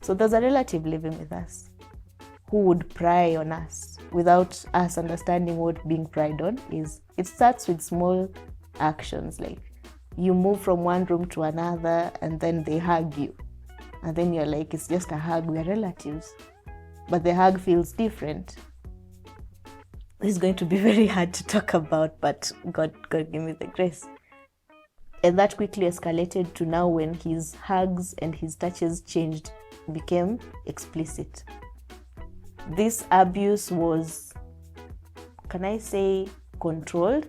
So there's a relative living with us who would pry on us without us understanding what being pried on is. It starts with small actions, like you move from one room to another and then they hug you. And then you're like, it's just a hug, we're relatives. But the hug feels different. It's going to be very hard to talk about, but God give me the grace. And that quickly escalated to now when his hugs and his touches changed, became explicit. This abuse was, can I say, controlled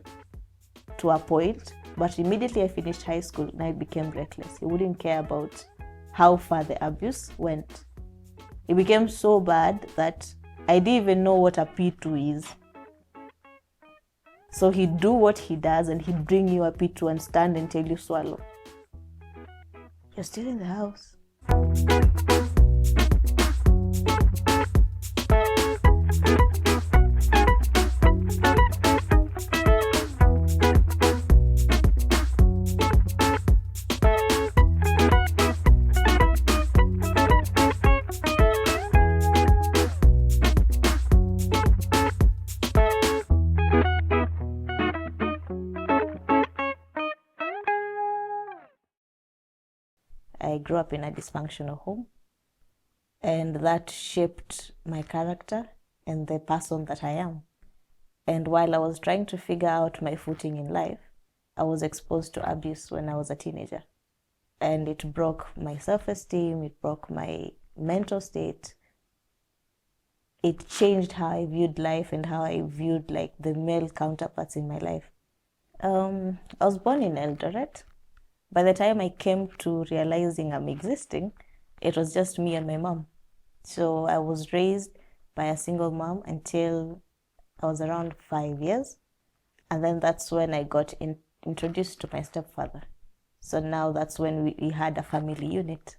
to a point, but immediately I finished high school and I became reckless. He wouldn't care about how far the abuse went. It became so bad that I didn't even know what a P2 is. So he'd do what he does and he'd bring you a P2 and stand and tell you swallow. You're still in the house. I grew up in a dysfunctional home, and that shaped my character and the person that I am. And while I was trying to figure out my footing in life, I was exposed to abuse when I was a teenager. And it broke my self-esteem, it broke my mental state. It changed how I viewed life and how I viewed like the male counterparts in my life. I was born in Eldoret. By the time I came to realizing I'm existing, it was just me and my mom. So I was raised by a single mom until I was around 5 years. And then that's when I got introduced to my stepfather. So now that's when we had a family unit.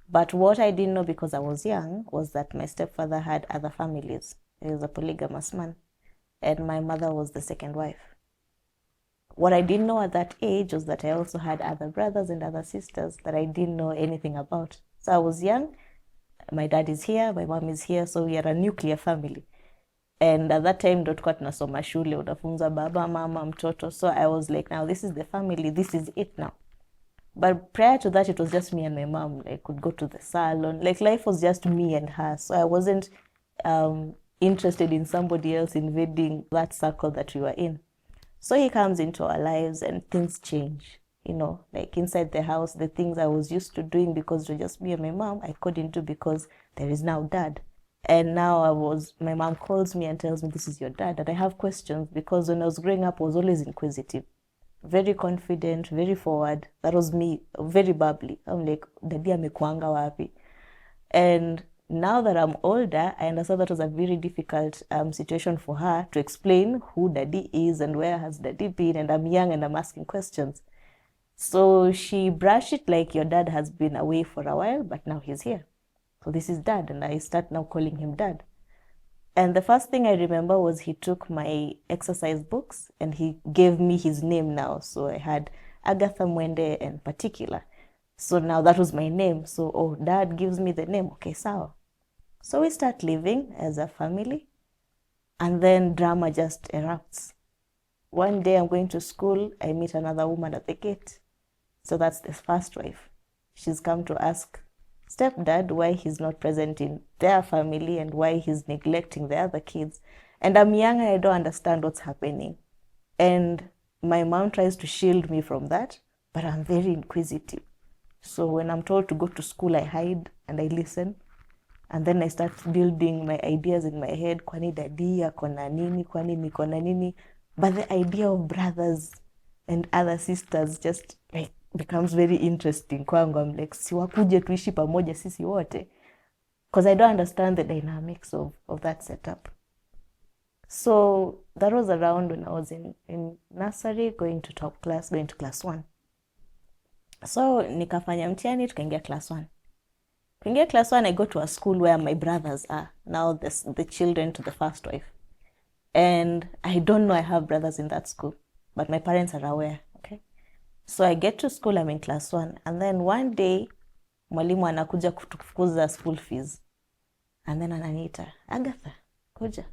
But what I didn't know because I was young was that my stepfather had other families. He was a polygamous man. And my mother was the second wife. What I didn't know at that age was that I also had other brothers and other sisters that I didn't know anything about. So I was young, my dad is here, my mom is here, so we are a nuclear family. And at that time, tulikuwa tunasoma shule, unafunza baba, mama, mtoto. So I was like, now this is the family, this is it now. But prior to that, it was just me and my mom. I could go to the salon. Like life was just me and her. So I wasn't interested in somebody else invading that circle that we were in. So he comes into our lives and things change, you know, like inside the house, the things I was used to doing because it was just me and my mom, I couldn't do because there is now dad. And now my mom calls me and tells me, this is your dad. And I have questions because when I was growing up, I was always inquisitive, very confident, very forward. That was me, very bubbly. I'm like, daddy amekuanga wapi? And now that I'm older, I understand that was a very difficult situation for her to explain who daddy is and where has daddy been. And I'm young and I'm asking questions. So she brushed it like your dad has been away for a while, but now he's here. So this is dad. And I start now calling him dad. And the first thing I remember was he took my exercise books and he gave me his name now. So I had Agatha Mwende in particular. So now that was my name. So, dad gives me the name. Okay, sawa. So we start living as a family. And then drama just erupts. One day I'm going to school. I meet another woman at the gate. So that's the first wife. She's come to ask stepdad why he's not present in their family and why he's neglecting the other kids. And I'm young and I don't understand what's happening. And my mom tries to shield me from that, but I'm very inquisitive. So when I'm told to go to school, I hide and I listen. And then I start building my ideas in my head. Kwani daddy akona nini, kwani niko na nini. But the idea of brothers and other sisters just like becomes very interesting kwangu. I'm like, siwakuje tuishi pamoja sisi wote. Because I don't understand the dynamics of that setup. So that was around when I was in nursery, going to class 1. So nikafanya mtihani, tukaingia class 1. Tukaingia class 1, I go to a school where my brothers are. Now the children to the first wife. And I don't know I have brothers in that school. But my parents are aware, okay? So I get to school, I'm in class 1. And then one day, mwalimu anakuja kutufukuza school fees. And then ananiita, Agatha, kuja.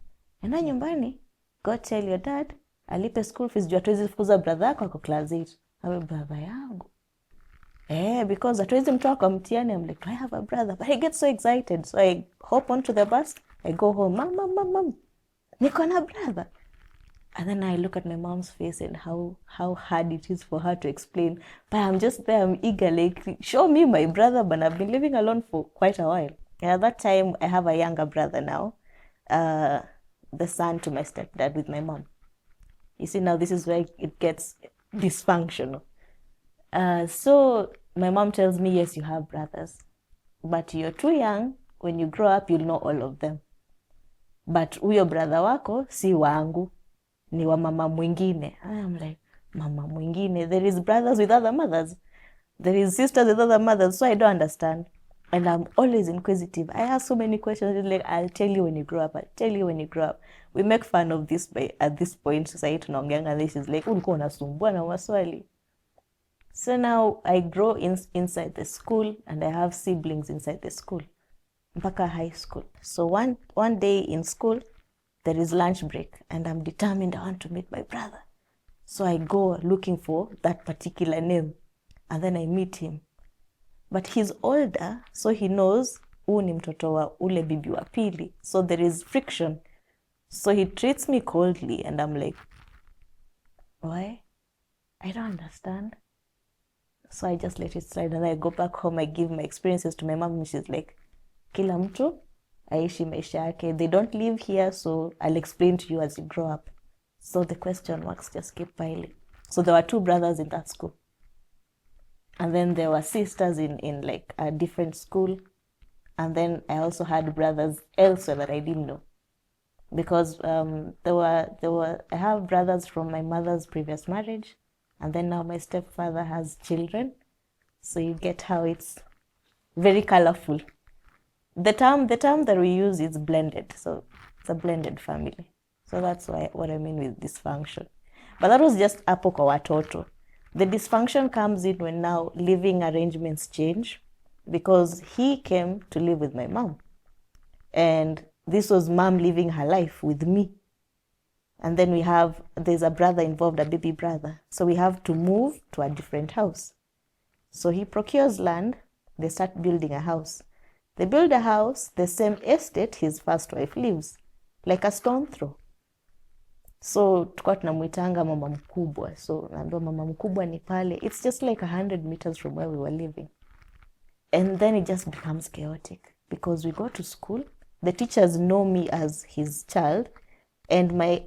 Enda nyumbani, go tell your dad, alipe school fees, juu hatuwezi fukuza brother yako ako class 8. Awe brother yangu. Because hatuwezi mtoa kwa mtihani. I'm like, do I have a brother? But I get so excited. So I hop onto the bus, I go home, mom, niko na brother. And then I look at my mom's face and how hard it is for her to explain. But I'm just there, I'm eager, like, show me my brother, but I've been living alone for quite a while. And at that time, I have a younger brother now, the son to my stepdad with my mom. You see, now this is where it gets dysfunctional. So my mom tells me, yes, you have brothers, but you're too young. When you grow up, you'll know all of them. But huyo brother wako si wangu, ni wa mama mwingine. I'm like, mama mwingine? There is brothers with other mothers. There is sisters with other mothers. So I don't understand. And I'm always inquisitive. I ask so many questions. Like, I'll tell you when you grow up. I'll tell you when you grow up. We make fun of this at this point. Society tunaongeanga, and she's like, ulikuwa unasumbua na maswali. So now I grow inside the school, and I have siblings inside the school. Mpaka high school. So one day in school, there is lunch break, and I'm determined I want to meet my brother. So I go looking for that particular name, and then I meet him. But he's older, so he knows huu ni mtoto wa ule bibi wa pili. So there is friction. So he treats me coldly, and I'm like, why? I don't understand. So I just let it slide, and I go back home. I give my experiences to my mom, and she's like, kila mtu aishi maisha yake. They don't live here, so I'll explain to you as you grow up. So the question marks just keep piling. So there were 2 brothers in that school. And then there were sisters in like a different school. And then I also had brothers elsewhere that I didn't know. Because I have brothers from my mother's previous marriage. And then now my stepfather has children. So you get how it's very colorful. The term that we use is blended. So it's a blended family. So that's what I mean with dysfunction. But that was just hapo kwa watoto. The dysfunction comes in when now living arrangements change, because he came to live with my mom. And this was mom living her life with me. And then there's a brother involved, a baby brother. So we have to move to a different house. So he procures land. They start building a house. They build a house, the same estate his first wife lives, like a stone throw. So tukua tunamuitanga mama mkubwa. So naambiwa mama mkubwa ni pale. It's just like 100 meters from where we were living. And then it just becomes chaotic, because we go to school. The teachers know me as his child, and my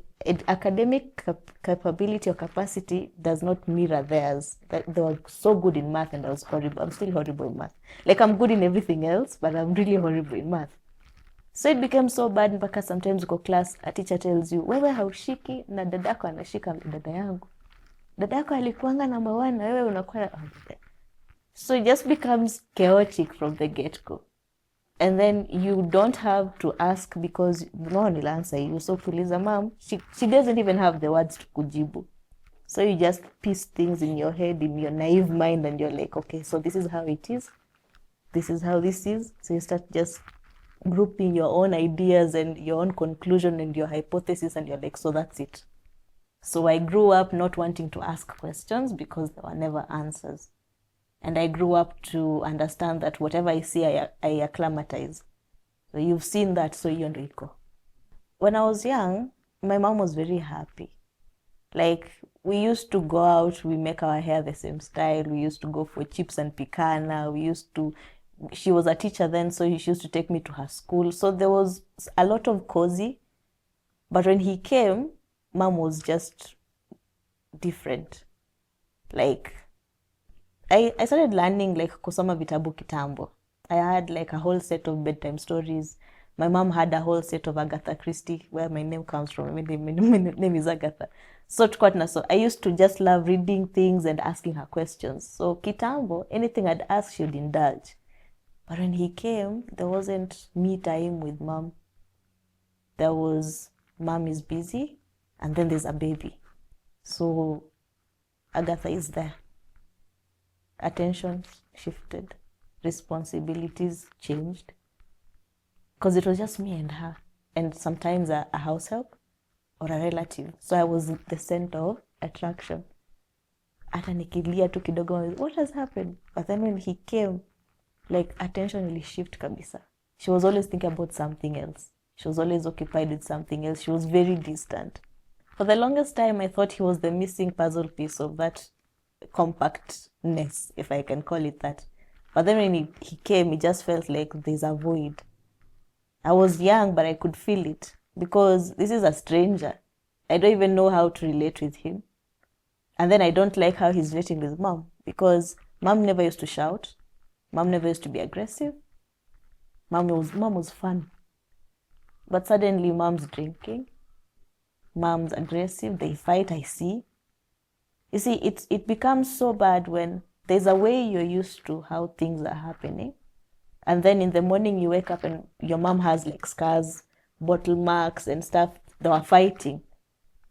academic capability or capacity does not mirror theirs. They were so good in math, and I was horrible. I'm still horrible in math. Like, I'm good in everything else, but I'm really horrible in math. So it became so bad mpaka sometimes uko class, a teacher tells you, wewe haushiki na dadako anashika dada yangu. Dadako alikuanga number 1 na wewe unakuwa. So it just becomes chaotic from the get-go. And then you don't have to ask, because no one will answer you. So kuuliza mom, she doesn't even have the words to kujibu. So you just piece things in your head, in your naive mind, and you're like, okay, so this is how it is. This is how this is. So you start just grouping your own ideas and your own conclusion and your hypothesis, and you're like, so that's it. So I grew up not wanting to ask questions, because there were never answers. And I grew up to understand that whatever I see, I acclimatize. So you've seen that, so you ndo iko. When I was young, my mom was very happy. Like, we used to go out, we make our hair the same style, we used to go for chips and picana, she was a teacher then, so she used to take me to her school. So there was a lot of cozy. But when he came, mom was just different. Like, I started learning, like, kusoma vitabu kitambo. I had like a whole set of bedtime stories. My mom had a whole set of Agatha Christie, where my name comes from. My name is Agatha. So I used to just love reading things and asking her questions. So kitambo, anything I'd ask, she'd indulge. But when he came, there wasn't me time with mom. There was, mom is busy, and then there's a baby. So Agatha is there. Attention shifted. responsibilities changed because it was just me and her, and sometimes a house help or a relative. So I was the center of attraction. Hata nikilia tu kidogo, what has happened? But then when he came, like attention really shift kabisa. She was always thinking about something else. She was always occupied with something else. She was very distant. For the longest time, I thought he was the missing puzzle piece of that compactness, if I can call it that. But then when he came, it just felt like there's a void. I was young, but I could feel it because this is a stranger. I don't even know how to relate with him. And then I don't like how he's relating with mom because mom never used to shout. Mom never used to be aggressive. Mom was fun. But suddenly mom's drinking. Mom's aggressive. They fight, I see. You see, it becomes so bad when there's a way you're used to how things are happening. And then in the morning you wake up and your mom has like scars, bottle marks and stuff. They were fighting.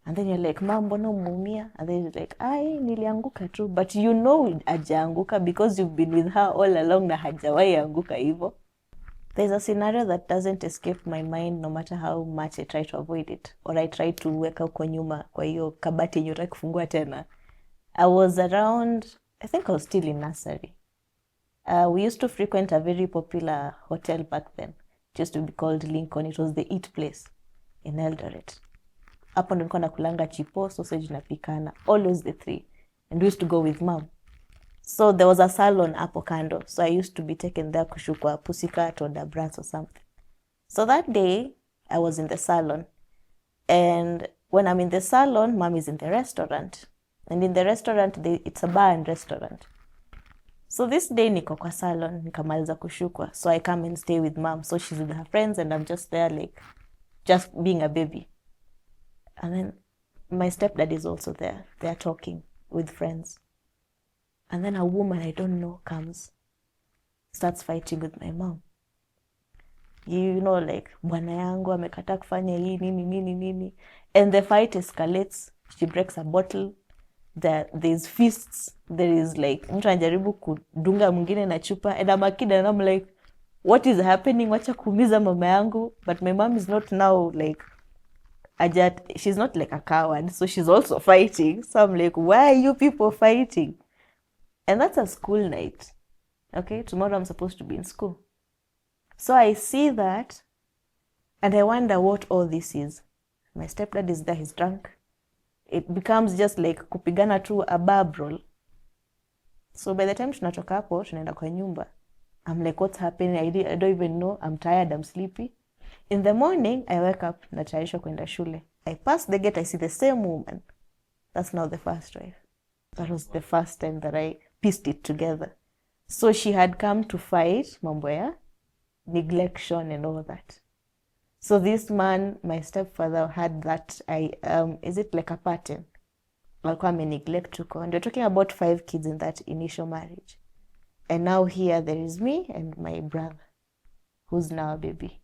And then you're like, mom, mbona umeumia? And then you're like, ai, nilianguka tu. But you know hajaanguka because you've been with her all along na hajawahi anguka hivyo. There's a scenario that doesn't escape my mind no matter how much I try to avoid it. Or I try to weka huko nyuma kwa hiyo kabati yenye hutaki kufungua tena. I was around, I think I was still in nursery. We used to frequent a very popular hotel back then. It used to be called Lincoln. It was the eat place in Eldoret. Hapo ndo nilikuwa nakulanga chipo, sausage na pikana, always the three. And we used to go with mom. So there was a salon hapo kando. So I used to be taken there kushukwa pussycat or the brats or something. So that day, I was in the salon. And when I'm in the salon, mom is in the restaurant. And in the restaurant, it's a bar and restaurant. So this day, niko kwa salon, nikamaliza kushukwa. So I come and stay with mom. So she's with her friends and I'm just there like, just being a baby. And then my stepdad is also there. They're talking with friends. And then a woman I don't know comes, starts fighting with my mom. You know, like, bwana yangu amekataa kufanya hii, nini. And the fight escalates. She breaks a bottle. There's fists. There is like, mtu anajaribu kudunga mwingine na chupa. And I'm a kid and I'm like, what is happening? Wacha kuumiza mama yangu. But my mom is not now like, she's not like a coward. So she's also fighting. So I'm like, why are you people fighting? And that's a school night. Okay, tomorrow I'm supposed to be in school. So I see that and I wonder what all this is. My stepdad is there, he's drunk. It becomes just like kupigana tu a bar brawl. So by the time tunatoka hapo, tunaenda kwa nyumba. I'm like, what's happening? I don't even know. I'm tired, I'm sleepy. In the morning, I wake up, natayarishwa kwenda shule. I pass the gate, I see the same woman. That's now the first wife. That was the first time that I pieced it together. So she had come to fight mambo ya neglection and all that. So this man, my stepfather, had that, is it like a pattern? Alikuwa ame-neglect tuko. And we're talking about 5 kids in that initial marriage. And now here there is me and my brother, who's now a baby.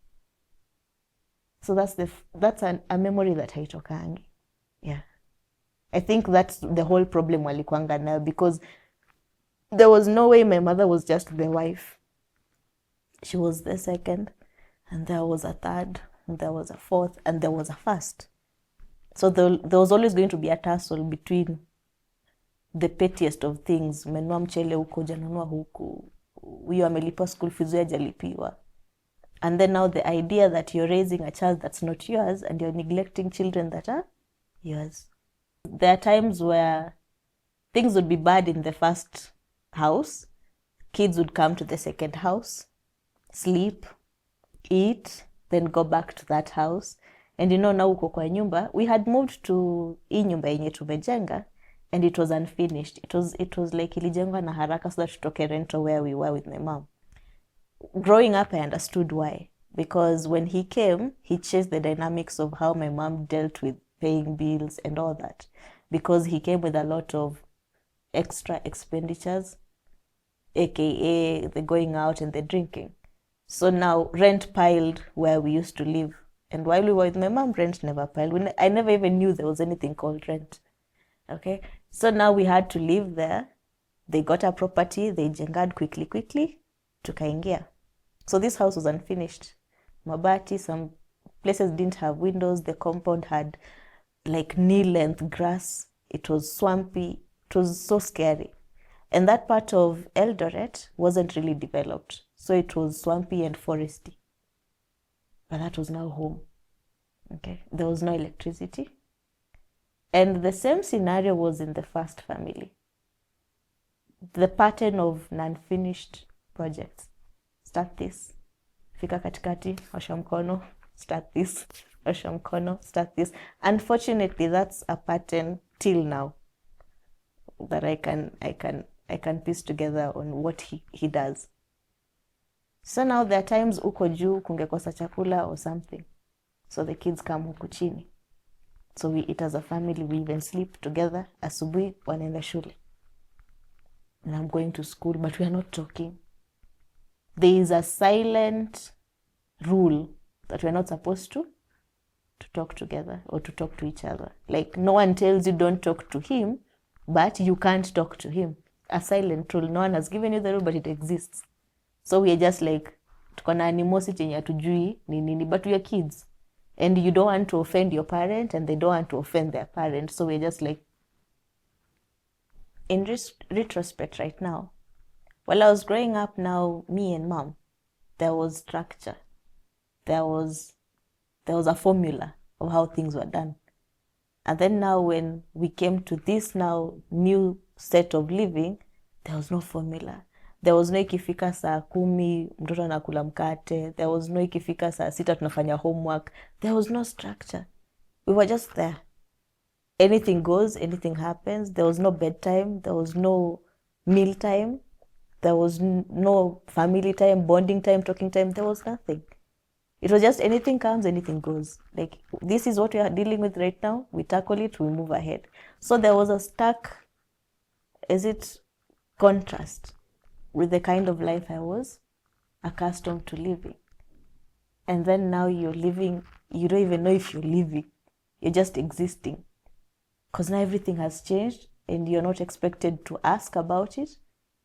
So that's a memory that haitokangi. Yeah. I think that's the whole problem walikuanga nayo because there was no way my mother was just the wife. She was the second, and there was a third, and there was a fourth, and there was a first. So there was always going to be a tussle between the pettiest of things. Menua mchele huko, janunua huku. Huyo amelipa school fees, huyo hajalipiwa. And then now the idea that you're raising a child that's not yours and you're neglecting children that are yours. There are times where things would be bad in the first house. Kids would come to the second house, sleep, eat, then go back to that house. And you know, now uko kwa nyumba, we had moved to hii nyumba yenye tumejenga and it was unfinished. It was like ilijengwa na haraka so that tutoke rental where we were with my mom. Growing up, I understood why. Because when he came, he changed the dynamics of how my mom dealt with paying bills and all that. Because he came with a lot of extra expenditures, aka the going out and the drinking. So now rent piled where we used to live. And while we were with my mom, rent never piled. I never even knew there was anything called rent. Okay? So now we had to live there. They got a property, they jengad quickly, tukaingia. So this house was unfinished. Mabati, some places didn't have windows. The compound had like knee-length grass. It was swampy. It was so scary. And that part of Eldoret wasn't really developed. So it was swampy and foresty. But that was now home. Okay, there was no electricity. And the same scenario was in the first family. The pattern of non-finished projects. Start this. Fika katikati, osha mkono. Start this. Osha mkono. Start this. Unfortunately, that's a pattern till now that I can piece together on what he does. So now there are times uko juu kungekosa chakula or something. So the kids come huku chini. So we eat as a family. We even sleep together. Asubuhi wanaenda shule. And I'm going to school, but we are not talking. There is a silent rule that we're not supposed to talk together or to talk to each other. Like no one tells you don't talk to him, but you can't talk to him. A silent rule. No one has given you the rule, but it exists. So we are just like, tuko na animosity yenye hatujui ni nini, but we are kids. And you don't want to offend your parent, and they don't want to offend their parent. So we're just like, in retrospect right now, while I was growing up now, me and mom, there was structure. There was a formula of how things were done. And then now when we came to this now new set of living, there was no formula. There was no ikifika saa 10 mtoto anakula mkate. There was no ikifika saa 6 tunafanya homework. There was no structure. We were just there. Anything goes, anything happens. There was no bedtime. There was no meal time. There was no family time, bonding time, talking time. There was nothing. It was just anything comes, anything goes. Like, this is what we are dealing with right now. We tackle it, we move ahead. So there was a stark, contrast with the kind of life I was accustomed to living. And then now you're living, you don't even know if you're living. You're just existing. Because now everything has changed and you're not expected to ask about it.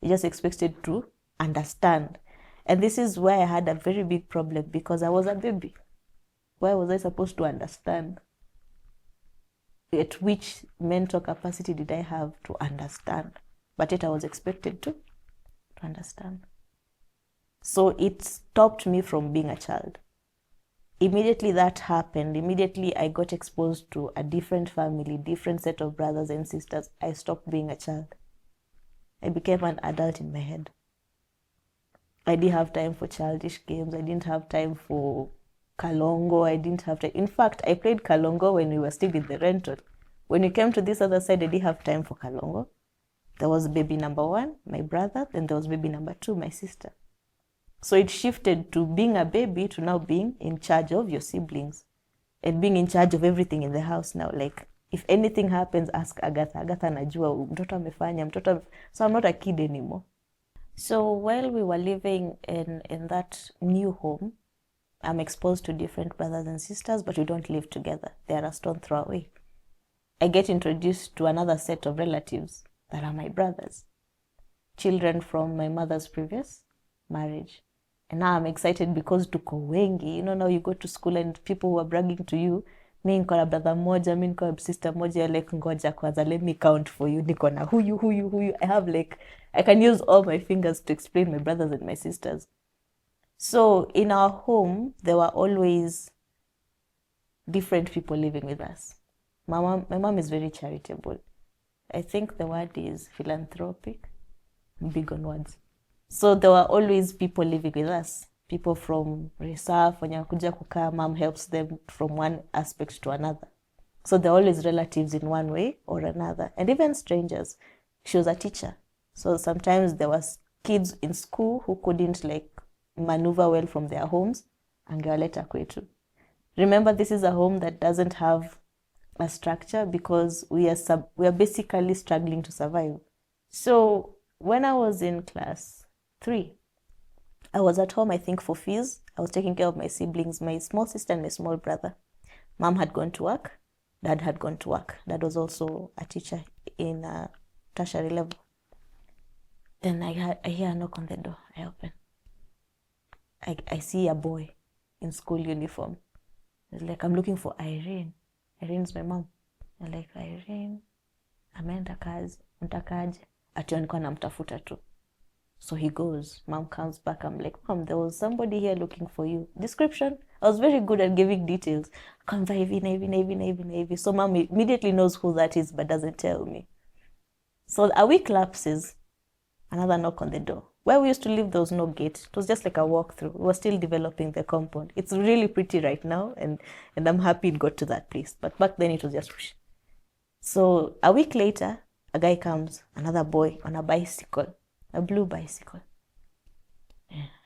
You're just expected to understand. And this is where I had a very big problem because I was a baby. Why was I supposed to understand? At which mental capacity did I have to understand? But yet I was expected to understand. So it stopped me from being a child. Immediately that happened, immediately I got exposed to a different family, different set of brothers and sisters. I stopped being a child. I became an adult in my head. I didn't have time for childish games. I didn't have time for Kalongo. I didn't have time. In fact, I played Kalongo when we were still in the rental. When we came to this other side, I didn't have time for Kalongo. There was baby number 1, my brother. Then there was baby number 2, my sister. So it shifted to being a baby to now being in charge of your siblings and being in charge of everything in the house now. Like, if anything happens, ask Agatha. Agatha najua, mtoto amefanya, mtoto. So I'm not a kid anymore. So while we were living in that new home, I'm exposed to different brothers and sisters, but we don't live together. They are a stone throw away. I get introduced to another set of relatives that are my brothers, children from my mother's previous marriage. And now I'm excited because tuko wengi. You know, now you go to school and people who are bragging to you, mi niko na brother moja, mi niko na sister moja, you're like, ngoja kwanza, let me count for you. Niko na huyu. I can use all my fingers to explain my brothers and my sisters. So in our home, there were always different people living with us. My mom is very charitable. I think the word is philanthropic. I'm big on words. So there were always people living with us. People from reserve, when yakuja kukaa, mom helps them from one aspect to another. So they're always relatives in one way or another. And even strangers. She was a teacher. So sometimes there was kids in school who couldn't maneuver well from their homes, angewaleta kwetu. Remember, this is a home that doesn't have a structure because we are basically struggling to survive. So when I was in class 3, I was at home, I think, for fees. I was taking care of my siblings, my small sister and my small brother. Mom had gone to work. Dad had gone to work. Dad was also a teacher in tertiary level. Then I hear a knock on the door. I open. I see a boy in school uniform. It's like, I'm looking for Irene. Irene's my mom. I'm like, Irene, ameenda kazi, mtakaje? Ati nilikuwa namtafuta tu. So he goes. Mom comes back. I'm like, Mom, there was somebody here looking for you. Description. I was very good at giving details. Come Navy. So Mom immediately knows who that is, but doesn't tell me. So a week lapses. Another knock on the door. Where we used to live, there was no gate. It was just like a walkthrough. We were still developing the compound. It's really pretty right now, and I'm happy it got to that place. But back then, it was just whoosh. So a week later, a guy comes, another boy on a bicycle, a blue bicycle.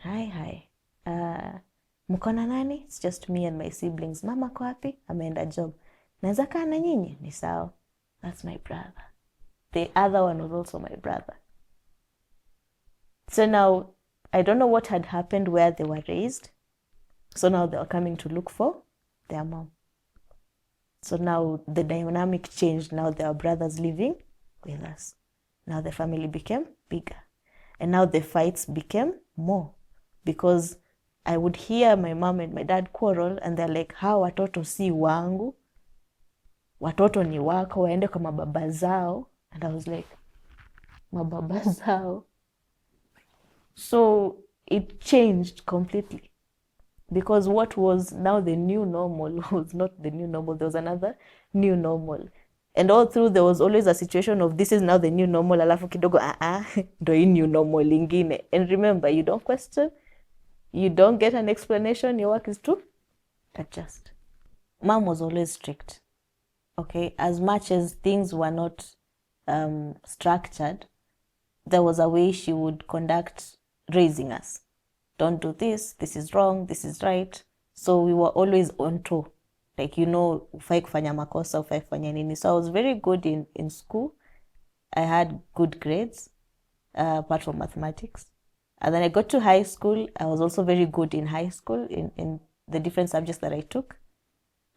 Hi. Mko na nani? It's just me and my siblings. Mama ko wapi? Ameenda job. Naweza kaa na nyinyi? Ni sawa. That's my brother. The other one was also my brother. So now, I don't know what had happened where they were raised. So now they were coming to look for their mom. So now the dynamic changed. Now there are brothers living with us. Now the family became bigger. And now the fights became more. Because I would hear my mom and my dad quarrel, and they're like, hawa watoto si wangu. Watoto ni wako, waende kwa mababa zao. And I was like, mababa zao? So it changed completely, because what was now the new normal was not the new normal. There was another new normal. And all through, there was always a situation of, this is now the new normal, alafu kidogo, ndo hii new normal ingine. And remember, you don't question, you don't get an explanation, your work is to adjust. Mom was always strict, okay? As much as things were not structured, there was a way she would conduct raising us. Don't do this is wrong, this is right. So we were always on toe. Like, ufai kufanya makosa, ufai kufanya nini. So I was very good in school. I had good grades, apart from mathematics. And then I got to high school. I was also very good in high school in the different subjects that I took.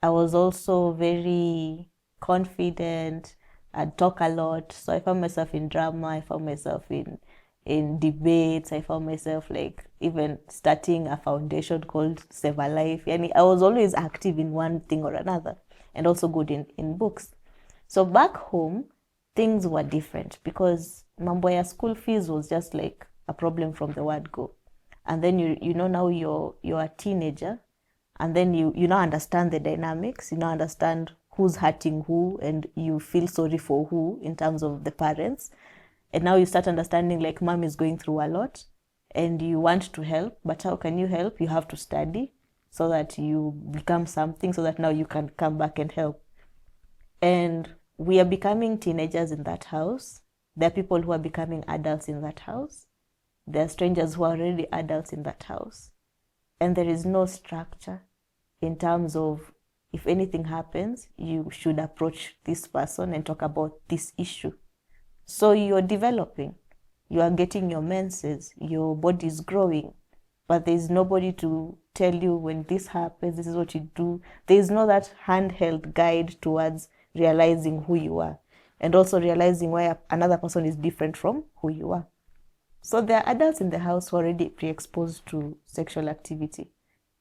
I was also very confident. I'd talk a lot. So I found myself in drama. I found myself in debates. I found myself like even starting a foundation called Save a Life. I was always active in one thing or another, and also good in books. So back home, things were different, because mambo ya school fees was just like a problem from the word go. And then now you're a teenager, and then you now understand the dynamics, you now understand who's hurting who, and you feel sorry for who in terms of the parents. And now you start understanding, like, mom is going through a lot and you want to help, but how can you help? You have to study so that you become something, so that now you can come back and help. And we are becoming teenagers in that house. There are people who are becoming adults in that house. There are strangers who are already adults in that house. And there is no structure in terms of, if anything happens, you should approach this person and talk about this issue. So you're developing, you are getting your menses, your body is growing, but there's nobody to tell you, when this happens, this is what you do. There's no that handheld guide towards realizing who you are, and also realizing why another person is different from who you are. So there are adults in the house who are already pre-exposed to sexual activity,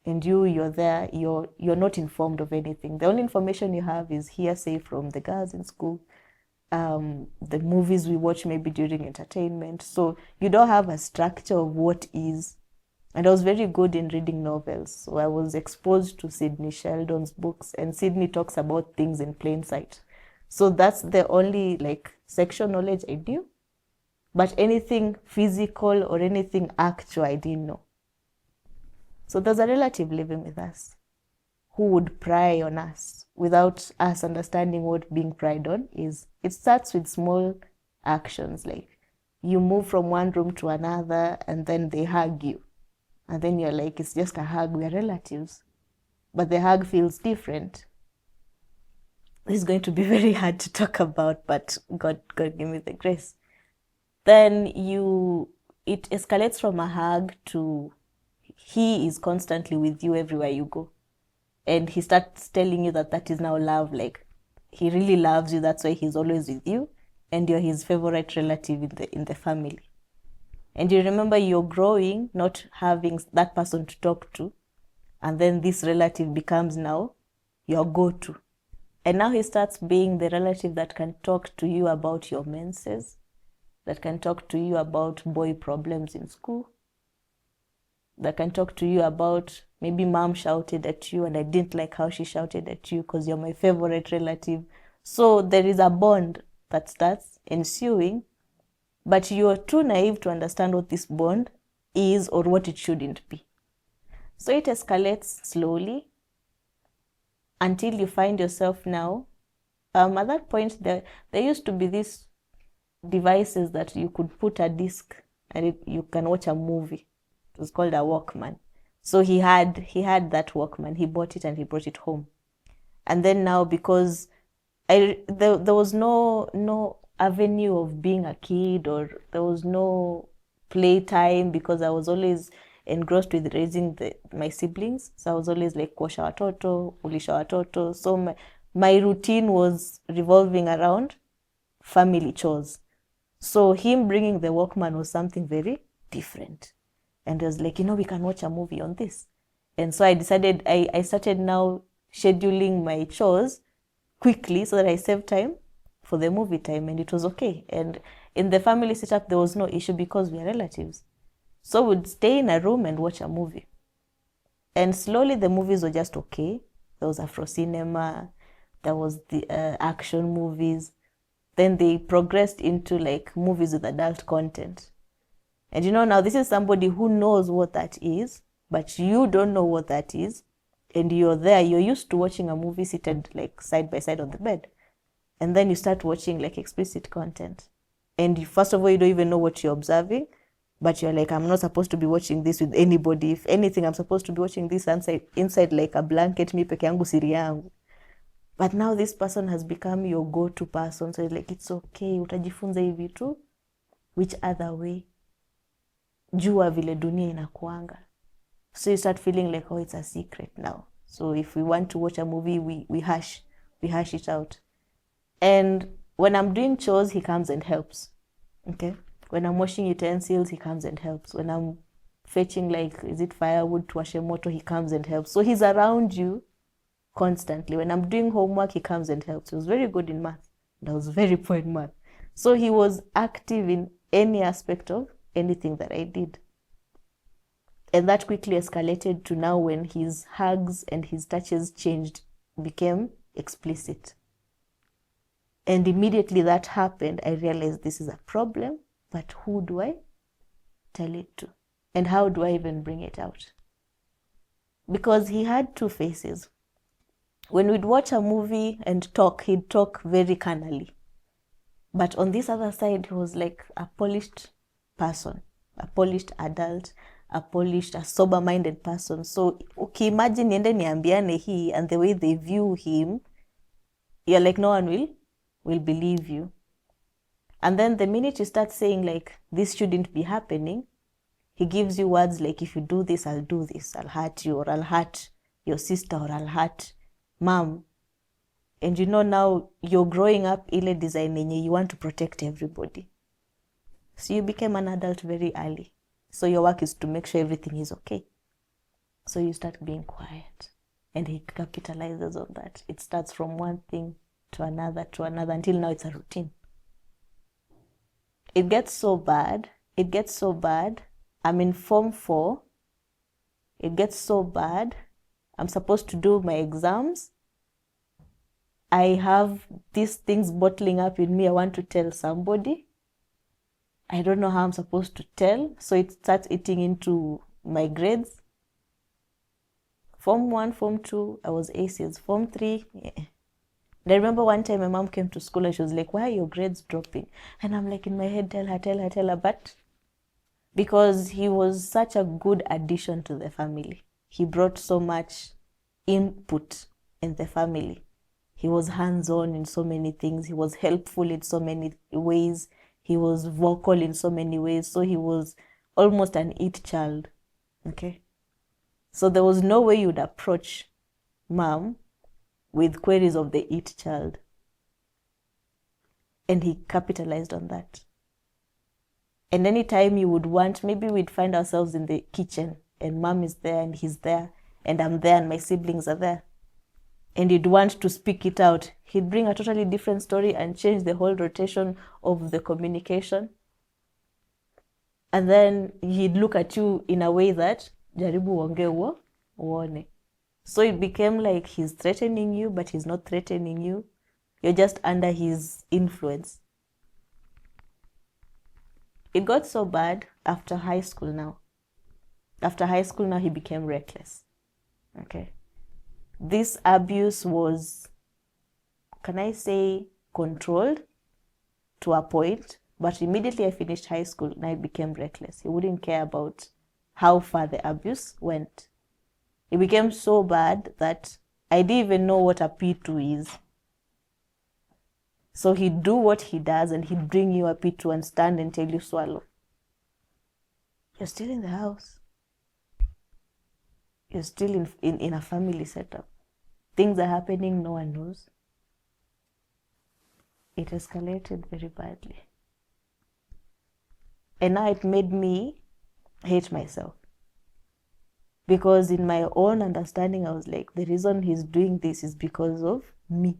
and you're there, you're not informed of anything. The only information you have is hearsay from the girls in school, the movies we watch maybe during entertainment. So you don't have a structure of what is. And I was very good in reading novels. So I was exposed to Sidney Sheldon's books, and Sidney talks about things in plain sight. So that's the only like sexual knowledge I knew. But anything physical or anything actual, I didn't know. So there's a relative living with us who would pry on us without us understanding what being pried on is. It starts with small actions, like you move from one room to another and then they hug you. And then you're like, it's just a hug, we're relatives. But the hug feels different. This is going to be very hard to talk about, but God give me the grace. Then it escalates from a hug to, he is constantly with you everywhere you go. And he starts telling you that is now love. Like, he really loves you. That's why he's always with you. And you're his favorite relative in the family. And you remember you're growing, not having that person to talk to. And then this relative becomes now your go-to. And now he starts being the relative that can talk to you about your menses, that can talk to you about boy problems in school, that can talk to you about maybe mom shouted at you and I didn't like how she shouted at you because you're my favorite relative. So there is a bond that starts ensuing, but you're too naive to understand what this bond is or what it shouldn't be. So it escalates slowly until you find yourself now. At that point, there used to be these devices that you could put a disc and you can watch a movie. It was called a Walkman. So he had that Walkman. He bought it and he brought it home. And then now, because there was no avenue of being a kid, or there was no playtime because I was always engrossed with raising my siblings. So I was always like kuosha watoto, ulisha watoto. So my routine was revolving around family chores. So him bringing the Walkman was something very different. And I was like, we can watch a movie on this. And so I decided, I started now scheduling my chores quickly so that I save time for the movie time, and it was okay. And in the family setup, there was no issue because we are relatives. So we'd stay in a room and watch a movie. And slowly the movies were just okay. There was Afro cinema, there was the action movies. Then they progressed into like movies with adult content. And now this is somebody who knows what that is, but you don't know what that is. And you're used to watching a movie seated like side by side on the bed. And then you start watching like explicit content. And first of all, you don't even know what you're observing, but you're like, I'm not supposed to be watching this with anybody. If anything, I'm supposed to be watching this inside like a blanket, mi peke yangu siri yangu. But now this person has become your go-to person. So it's like, it's okay, utajifunza hivi tu. Which other way? Jua vile dunia inakuanga. So you start feeling like, oh, it's a secret now. So if we want to watch a movie, we hash it out. And when I'm doing chores, he comes and helps. Okay? When I'm washing utensils, he comes and helps. When I'm fetching like, is it firewood to Hashimoto, he comes and helps. So he's around you constantly. When I'm doing homework, he comes and helps. He was very good in math. And I was very poor in math. So he was active in any aspect of anything that I did. And that quickly escalated to now when his hugs and his touches changed, became explicit. And immediately that happened, I realized this is a problem, but who do I tell it to? And how do I even bring it out? Because he had two faces. When we'd watch a movie and talk, he'd talk very carnally. But on this other side, he was like a polished person, a polished adult, a sober-minded person. So, okay, imagine niende niambiane he, and the way they view him, you're like, no one will believe you. And then the minute you start saying like, this shouldn't be happening, he gives you words like, if you do this, I'll do this. I'll hurt you, or I'll hurt your sister, or I'll hurt mom. And now you're growing up ile design yenye you want to protect everybody. So you became an adult very early. So your work is to make sure everything is okay. So you start being quiet. And he capitalizes on that. It starts from one thing to another, until now it's a routine. It gets so bad. I'm in Form 4. It gets so bad. I'm supposed to do my exams. I have these things bottling up in me. I want to tell somebody. I don't know how I'm supposed to tell. So it starts eating into my grades. Form 1, Form 2, I was aces. Form 3, yeah. And I remember one time my mom came to school and she was like, why are your grades dropping? And I'm like in my head, tell her. But because he was such a good addition to the family. He brought so much input in the family. He was hands-on in so many things. He was helpful in so many ways. He was vocal in so many ways. So he was almost an it child. Okay? So there was no way you'd approach mom with queries of the it child. And he capitalized on that. And anytime you would want, maybe we'd find ourselves in the kitchen and mom is there and he's there and I'm there and my siblings are there, and you'd want to speak it out, he'd bring a totally different story and change the whole rotation of the communication. And then he'd look at you in a way that, jaribu uongee uone. So it became like he's threatening you, but he's not threatening you. You're just under his influence. It got so bad after high school now. After high school now, he became reckless. Okay. This abuse was, can I say, controlled to a point, but immediately I finished high school and I became reckless. He wouldn't care about how far the abuse went. It became so bad that I didn't even know what a P2 is. So he'd do what he does and he'd bring you a P2 and stand and tell you swallow. You're still in the house. You're still in a family setup. Things are happening, no one knows. It escalated very badly. And now it made me hate myself. Because in my own understanding, I was like, the reason he's doing this is because of me.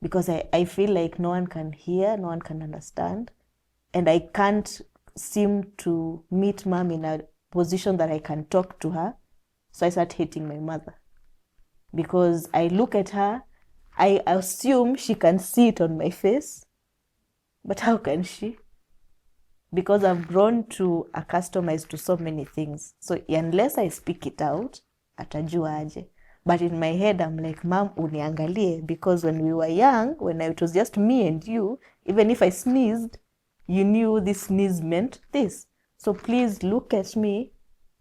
Because I feel like no one can hear, no one can understand. And I can't seem to meet mom in a position that I can talk to her. So I start hating my mother. Because I look at her, I assume she can see it on my face. But how can she? Because I've grown to accustomed to so many things. So unless I speak it out, atajua aje. But in my head, I'm like, Mom, uniangalie. Because when we were young, when it was just me and you, even if I sneezed, you knew this sneeze meant this. So please look at me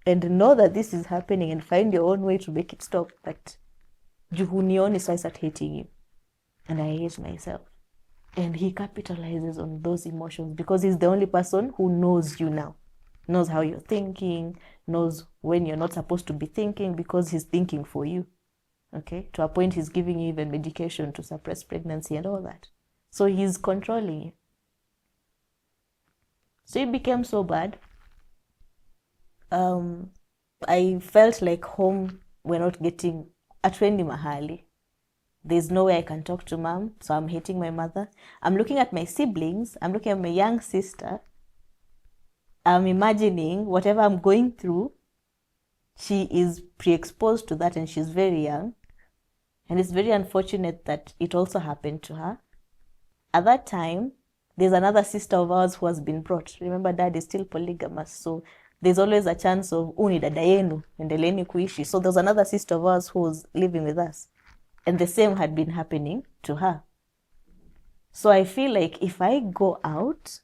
and know that this is happening and find your own way to make it stop. But juhunioni, so I start hating you. And I hate myself. And he capitalizes on those emotions because he's the only person who knows you now. Knows how you're thinking, knows when you're not supposed to be thinking because he's thinking for you. Okay? To a point he's giving you even medication to suppress pregnancy and all that. So he's controlling you. So it became so bad. I felt like home, we're not getting atwendi mahali. There's no way I can talk to mom, so I'm hating my mother. I'm looking at my siblings. I'm looking at my young sister. I'm imagining whatever I'm going through, she is pre-exposed to that and she's very young. And it's very unfortunate that it also happened to her. At that time, there's another sister of ours who has been brought. Remember, dad is still polygamous, so there's always a chance of, uni dada yenu, endeleeni kuishi. So there's another sister of ours who was living with us. And the same had been happening to her. So I feel like if I go out,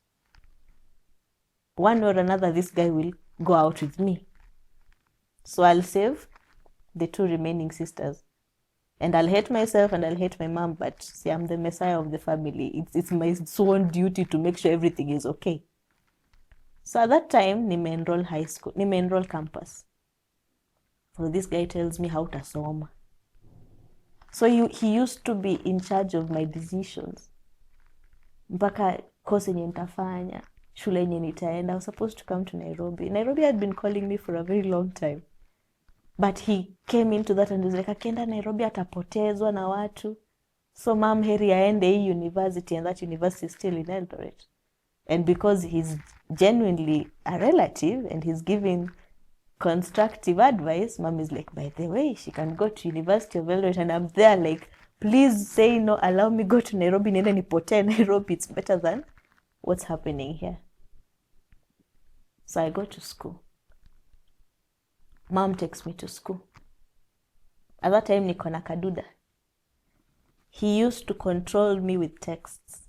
one way or another, this guy will go out with me. So I'll save the two remaining sisters. And I'll hate myself and I'll hate my mom, but see, I'm the messiah of the family. It's my sworn duty to make sure everything is okay. So at that time, nime-enroll high school, nime-enroll campus. So this guy tells me how to soma. So he used to be in charge of my decisions. Mpaka course yenye nitafanya, shule yenye nitaenda. I was supposed to come to Nairobi. Nairobi had been calling me for a very long time. But he came into that and was like, akienda Nairobi atapotezwa na watu. So mom heri aende hii university, and that university is still in Eldoret. And because he's genuinely a relative and he's giving constructive advice, mom is like, by the way, she can go to University of Eldoret. And I'm there like, please say no, allow me go to Nairobi, nenda nipotee Nairobi. It's better than what's happening here. So I go to school. Mom takes me to school. At that time, niko na kaduda. He used to control me with texts.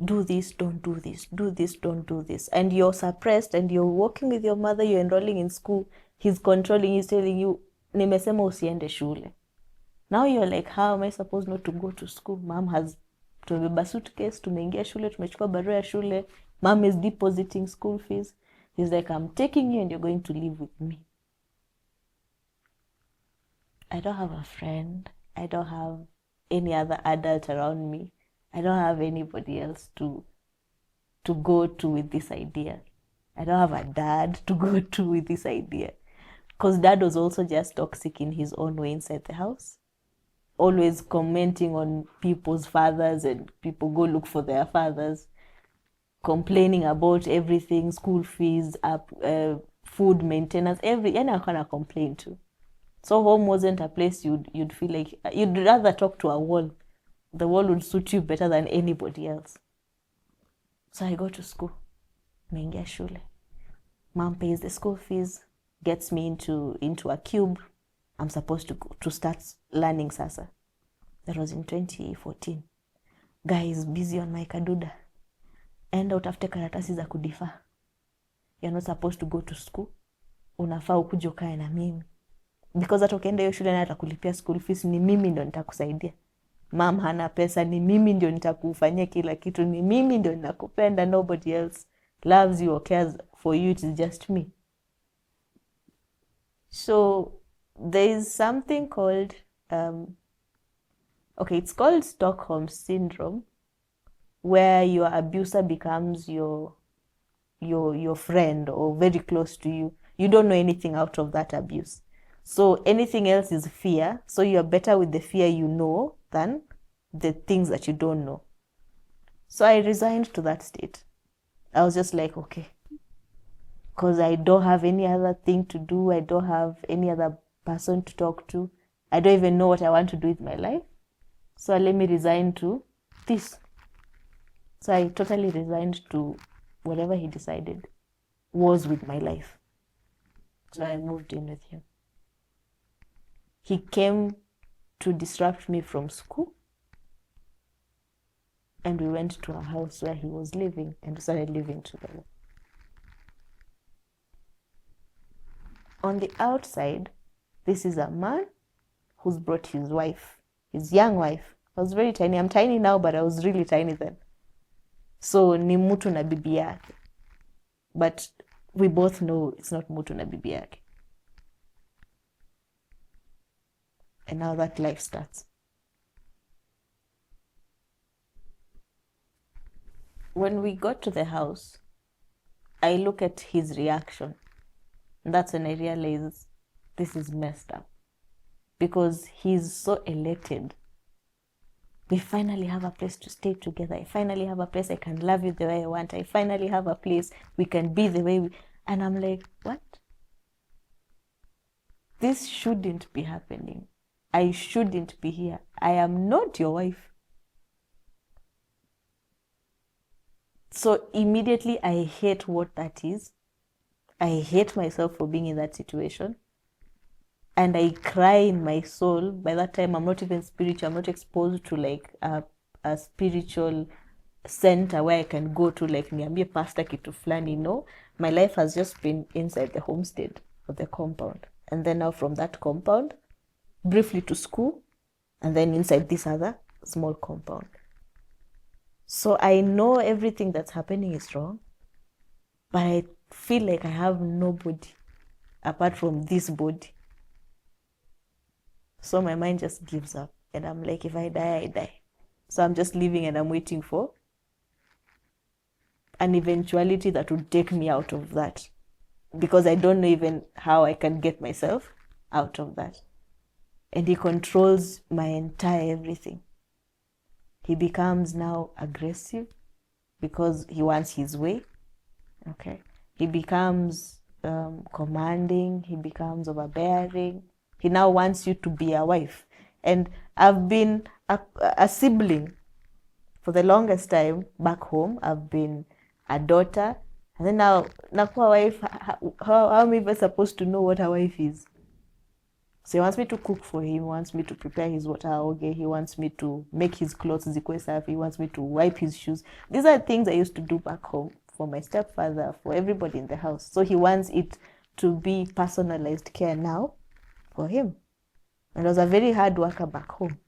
Do this, don't do this. Do this, don't do this. And you're suppressed and you're working with your mother, you're enrolling in school. He's controlling, he's telling you, nimesema usiende shule. Now you're like, how am I supposed not to go to school? Mom has tumebeba suitcase, tumeingia shule, tumechukua barua ya shule. Mom is depositing school fees. He's like, I'm taking you and you're going to live with me. I don't have a friend. I don't have any other adult around me. I don't have anybody else to to go to with this idea. I don't have a dad to go to with this idea. Because dad was also just toxic in his own way inside the house. Always commenting on people's fathers, and people go look for their fathers. Complaining about everything, school fees, food maintenance, any kind of complaint too. So home wasn't a place you'd feel like, you'd rather talk to a wall. The wall would suit you better than anybody else. So I go to school. Naingia shule. Mom pays the school fees, gets me into a cube. I'm supposed to start learning sasa. That was in 2014. Guy is busy on my kaduda. Enda utafute karatasi za kudifa. You're not supposed to go to school. Unafaa ukuje ukae na mimi. Because hata ukienda hiyo shule na atakulipia school fees, ni mimi ndio nitakusaidia. Mom hana pesa, ni mimi ndio nitakufanyia kila kitu, ni mimi ndio ninakupenda, nobody else loves you or cares for you, it is just me. So there is something called it's called Stockholm syndrome, where your abuser becomes your friend or very close to you. You don't know anything out of that abuse. So anything else is fear. So you're better with the fear you know than the things that you don't know. So I resigned to that state. I was just like, okay, because I don't have any other thing to do. I don't have any other person to talk to. I don't even know what I want to do with my life. So let me resign to this. So I totally resigned to whatever he decided was with my life. So I moved in with him. He came to disrupt me from school. And we went to a house where he was living and we started living together. On the outside, this is a man who's brought his wife, his young wife. I was very tiny. I'm tiny now, but I was really tiny then. So ni mtu na bibi yake. But we both know it's not mtu na bibi yake. And now that life starts. When we got to the house, I look at his reaction. And that's when I realized this is messed up. Because he's so elated. We finally have a place to stay together. I finally have a place I can love you the way I want. I finally have a place we can be the way we... And I'm like, what? This shouldn't be happening. I shouldn't be here. I am not your wife. So immediately I hate what that is. I hate myself for being in that situation. And I cry in my soul. By that time, I'm not even spiritual. I'm not exposed to like a spiritual center where I can go to like niambie pastor kitu fulani. No, my life has just been inside the homestead of the compound. And then now from that compound, briefly to school, and then inside this other small compound. So I know everything that's happening is wrong, but I feel like I have nobody apart from this body. So my mind just gives up. And I'm like, if I die, I die. So I'm just living and I'm waiting for an eventuality that would take me out of that. Because I don't know even how I can get myself out of that. And he controls my entire everything. He becomes now aggressive because he wants his way. Okay. He becomes commanding. He becomes overbearing. He now wants you to be a wife. And I've been a sibling for the longest time back home. I've been a daughter. And then now, nakuwa wife, how am I even supposed to know what a wife is? So he wants me to cook for him. He wants me to prepare his water. Okay. He wants me to make his clothes. He wants me to wipe his shoes. These are things I used to do back home for my stepfather, for everybody in the house. So he wants it to be personalized care now for him. And I was a very hard worker back home.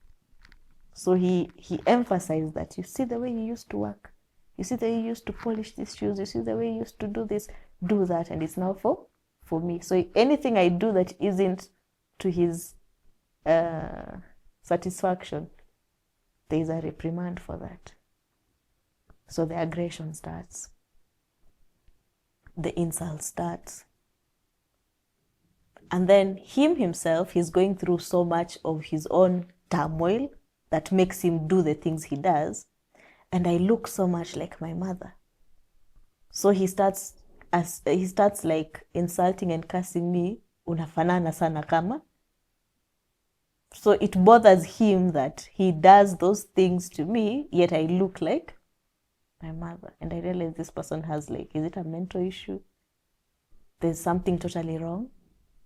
So he emphasized that, you see the way you used to work. You see the way you used to polish these shoes. You see the way you used to do this, do that. And it's now for me. So anything I do that isn't to his satisfaction, there is a reprimand for that. So the aggression starts. The insult starts. And then himself, he's going through so much of his own turmoil that makes him do the things he does. And I look so much like my mother. So he starts like insulting and cursing me, unafanana sana kama. So it bothers him that he does those things to me, yet I look like my mother. And I realize this person has like, is it a mental issue? There's something totally wrong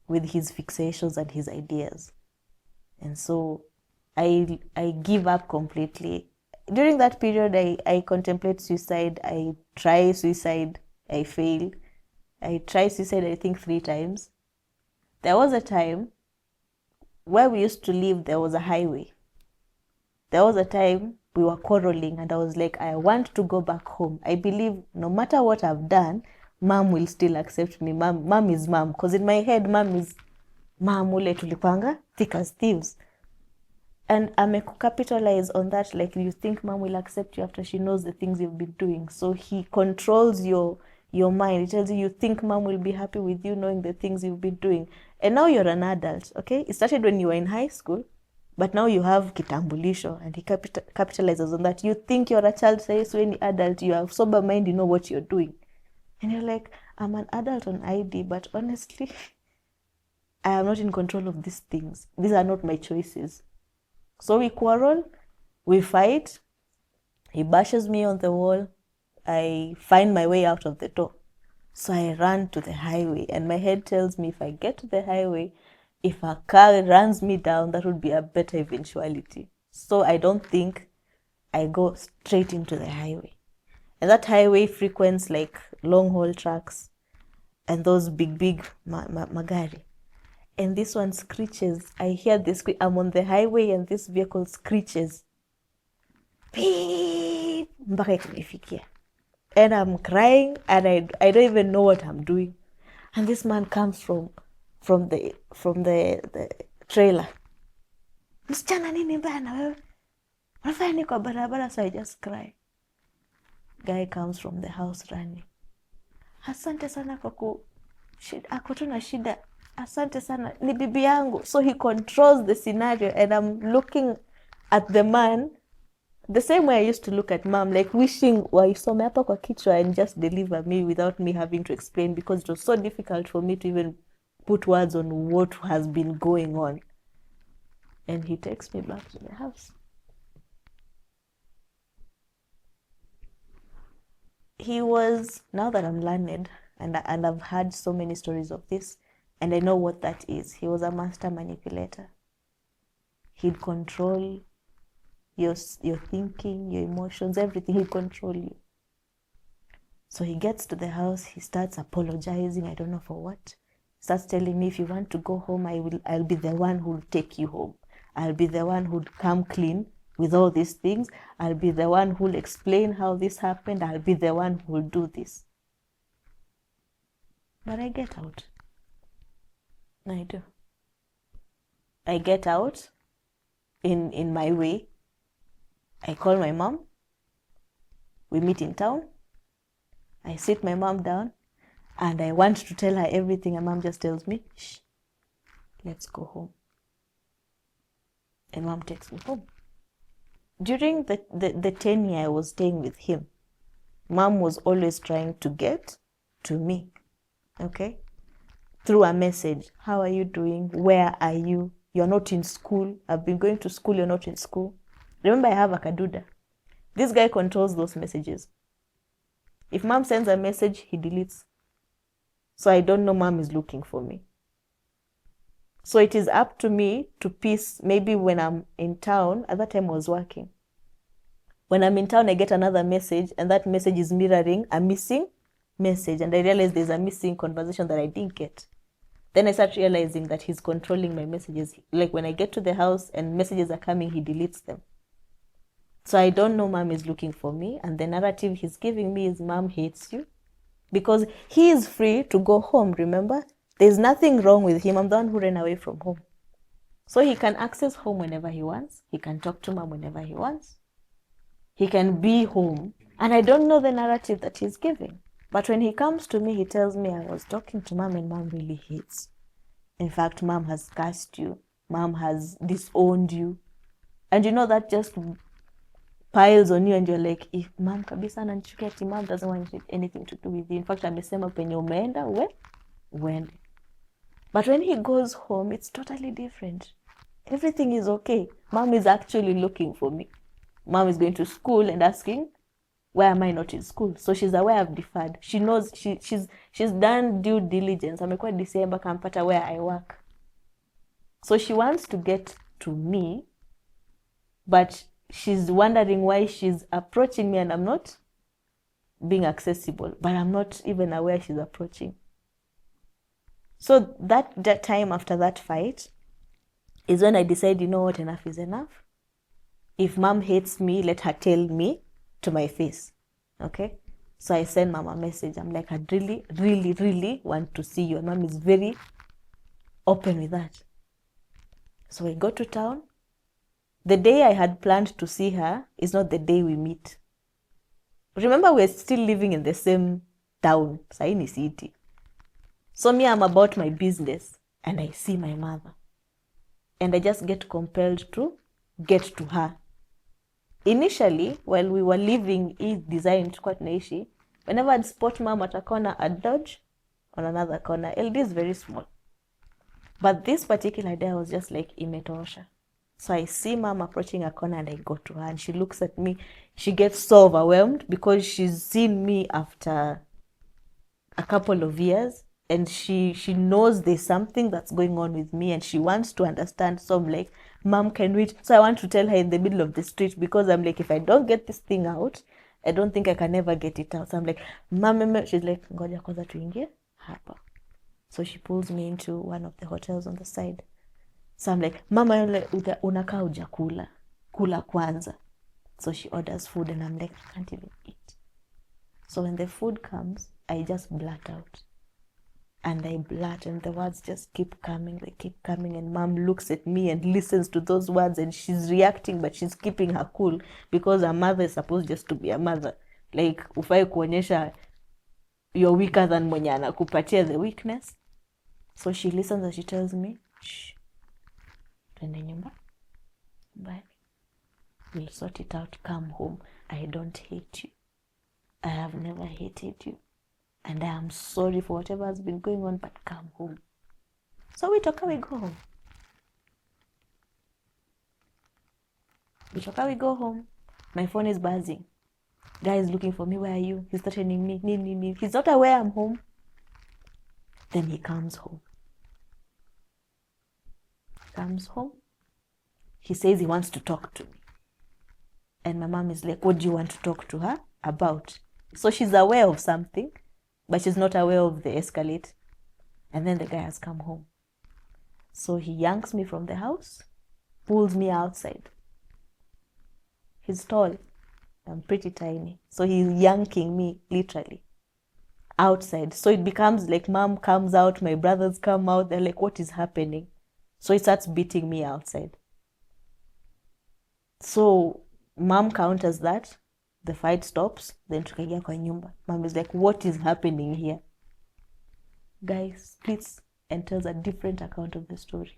with his fixations and his ideas. And so I give up completely. During that period, I contemplate suicide. I try suicide. I fail. I tried suicide, I think, 3 times. There was a time where we used to live, there was a highway. There was a time we were quarreling and I was like, I want to go back home. I believe no matter what I've done, mom will still accept me. Mom is mom. Because in my head, mom is mom ule tulipanga, thick as thieves. And I capitalize on that, like you think mom will accept you after she knows the things you've been doing. So he controls your mind. He tells you, you think mom will be happy with you knowing the things you've been doing. And now you're an adult, okay? It started when you were in high school, but now you have kitambulisho, and he capitalizes on that. You think you're a child, says when you're adult, you have sober mind, you know what you're doing. And you're like, I'm an adult on ID, but honestly, I am not in control of these things. These are not my choices. So we quarrel, we fight, he bashes me on the wall, I find my way out of the door. So I run to the highway, and my head tells me if I get to the highway, if a car runs me down, that would be a better eventuality. So I don't think I go straight into the highway. And that highway frequents like long haul trucks and those big magari. And this one screeches. I hear this. I'm on the highway and this vehicle screeches. Beep! And I'm crying and I don't even know what I'm doing. And this man comes from the trailer. Msichana nini bana wewe? Unafanya nini kwa barabara? So I just cry. Guy comes from the house running. Asante sana kwa ako tu na shida. Asante sana, ni bibi yangu. So he controls the scenario, and I'm looking at the man the same way I used to look at mom, like wishing waisome hapa kwa kichwa and just deliver me without me having to explain, because it was so difficult for me to even put words on what has been going on. And he takes me back to the house. He was, now that I'm learned, and I've heard so many stories of this, and I know what that is. He was a master manipulator. He'd control your thinking, your emotions, everything. He'd control you. So he gets to the house, he starts apologizing, I don't know for what. Starts telling me, if you want to go home, I'll be the one who'll take you home. I'll be the one who'll come clean with all these things. I'll be the one who'll explain how this happened. I'll be the one who'll do this. But I get out. I do. I get out in my way. I call my mom. We meet in town. I sit my mom down and I want to tell her everything, and mom just tells me, shh, let's go home. And mom takes me home. During the 10 years I was staying with him, mom was always trying to get to me, okay? Through a message. How are you doing? Where are you? You're not in school. I've been going to school. You're not in school. Remember, I have a kaduda. This guy controls those messages. If mom sends a message, he deletes. So I don't know mom is looking for me. So it is up to me to piece, maybe when I'm in town, at that time I was working. When I'm in town, I get another message, and that message is mirroring a missing message. And I realize there's a missing conversation that I didn't get. Then I start realizing that he's controlling my messages. Like when I get to the house and messages are coming, he deletes them. So I don't know mom is looking for me. And the narrative he's giving me is mom hates you. Because he is free to go home, remember? There's nothing wrong with him. I'm the one who ran away from home. So he can access home whenever he wants. He can talk to mom whenever he wants. He can be home And I don't know the narrative that he's giving. But when he comes to me, he tells me, I was talking to mom and mom really hates. In fact, mom has cursed you. Mom has disowned you. And you know that just piles on you and you're like, if mom kabisa ananichukia ati mom doesn't want anything to do with you. In fact, amesema penye umeenda, uende. But when he goes home, it's totally different. Everything is okay. Mom is actually looking for me. Mom is going to school and asking, why am I not in school? So she's aware I've deferred. She knows she's done due diligence. Amekuwa December kampata where I work. So she wants to get to me, but she's wondering why she's approaching me and I'm not being accessible. But I'm not even aware she's approaching. So that time after that fight is when I decide, you know what, enough is enough. If mom hates me, let her tell me to my face. Okay? So I send mom a message. I'm like, I really, really, really want to see you. And mom is very open with that. So I go to town. The day I had planned to see her is not the day we meet. Remember, we're still living in the same town, Saini City. So me, I'm about my business and I see my mother. And I just get compelled to get to her. Initially, while we were living in design tukua tunaishi, whenever I'd spot mom at a corner, I'd dodge on another corner. LD is very small. But this particular day, I was just like, imetosha. So I see mom approaching a corner and I go to her and she looks at me. She gets so overwhelmed because she's seen me after a couple of years and she knows there's something that's going on with me and she wants to understand. So I'm like, mom, can we? So I want to tell her in the middle of the street because I'm like, if I don't get this thing out, I don't think I can ever get it out. So I'm like, mom, she's like, ngoja kwanza tuingie hapa. So she pulls me into one of the hotels on the side. So I'm like, mama, unakaa hujakula. Kula kwanza. So she orders food and I'm like, I can't even eat. So when the food comes, I just blurt out. And I blurt and the words just keep coming. They keep coming and mom looks at me and listens to those words and she's reacting but she's keeping her cool because a mother is supposed just to be a mother. Like, ufai kuonyesha you're weaker than mwenye anakupatia the weakness. So she listens and she tells me, shh, twende nyumbani. We'll sort it out, come home. I don't hate you. I have never hated you. And I am sorry for whatever has been going on, but come home. So we talk, we go home. We talk, we go home. My phone is buzzing. Guy is looking for me, where are you? He's threatening me. He's not aware I'm home. Then he comes home. He says he wants to talk to me. And my mom is like, what do you want to talk to her about? So she's aware of something, but she's not aware of the escalate. And then the guy has come home. So he yanks me from the house, pulls me outside. He's tall. I'm pretty tiny. So he's yanking me, literally, outside. So it becomes like mom comes out, my brothers come out. They're like, what is happening? So he starts beating me outside. So mom counters that. The fight stops. Then tukaingia kwa nyumba. Mom is like, what is happening here? Guy splits and tells a different account of the story.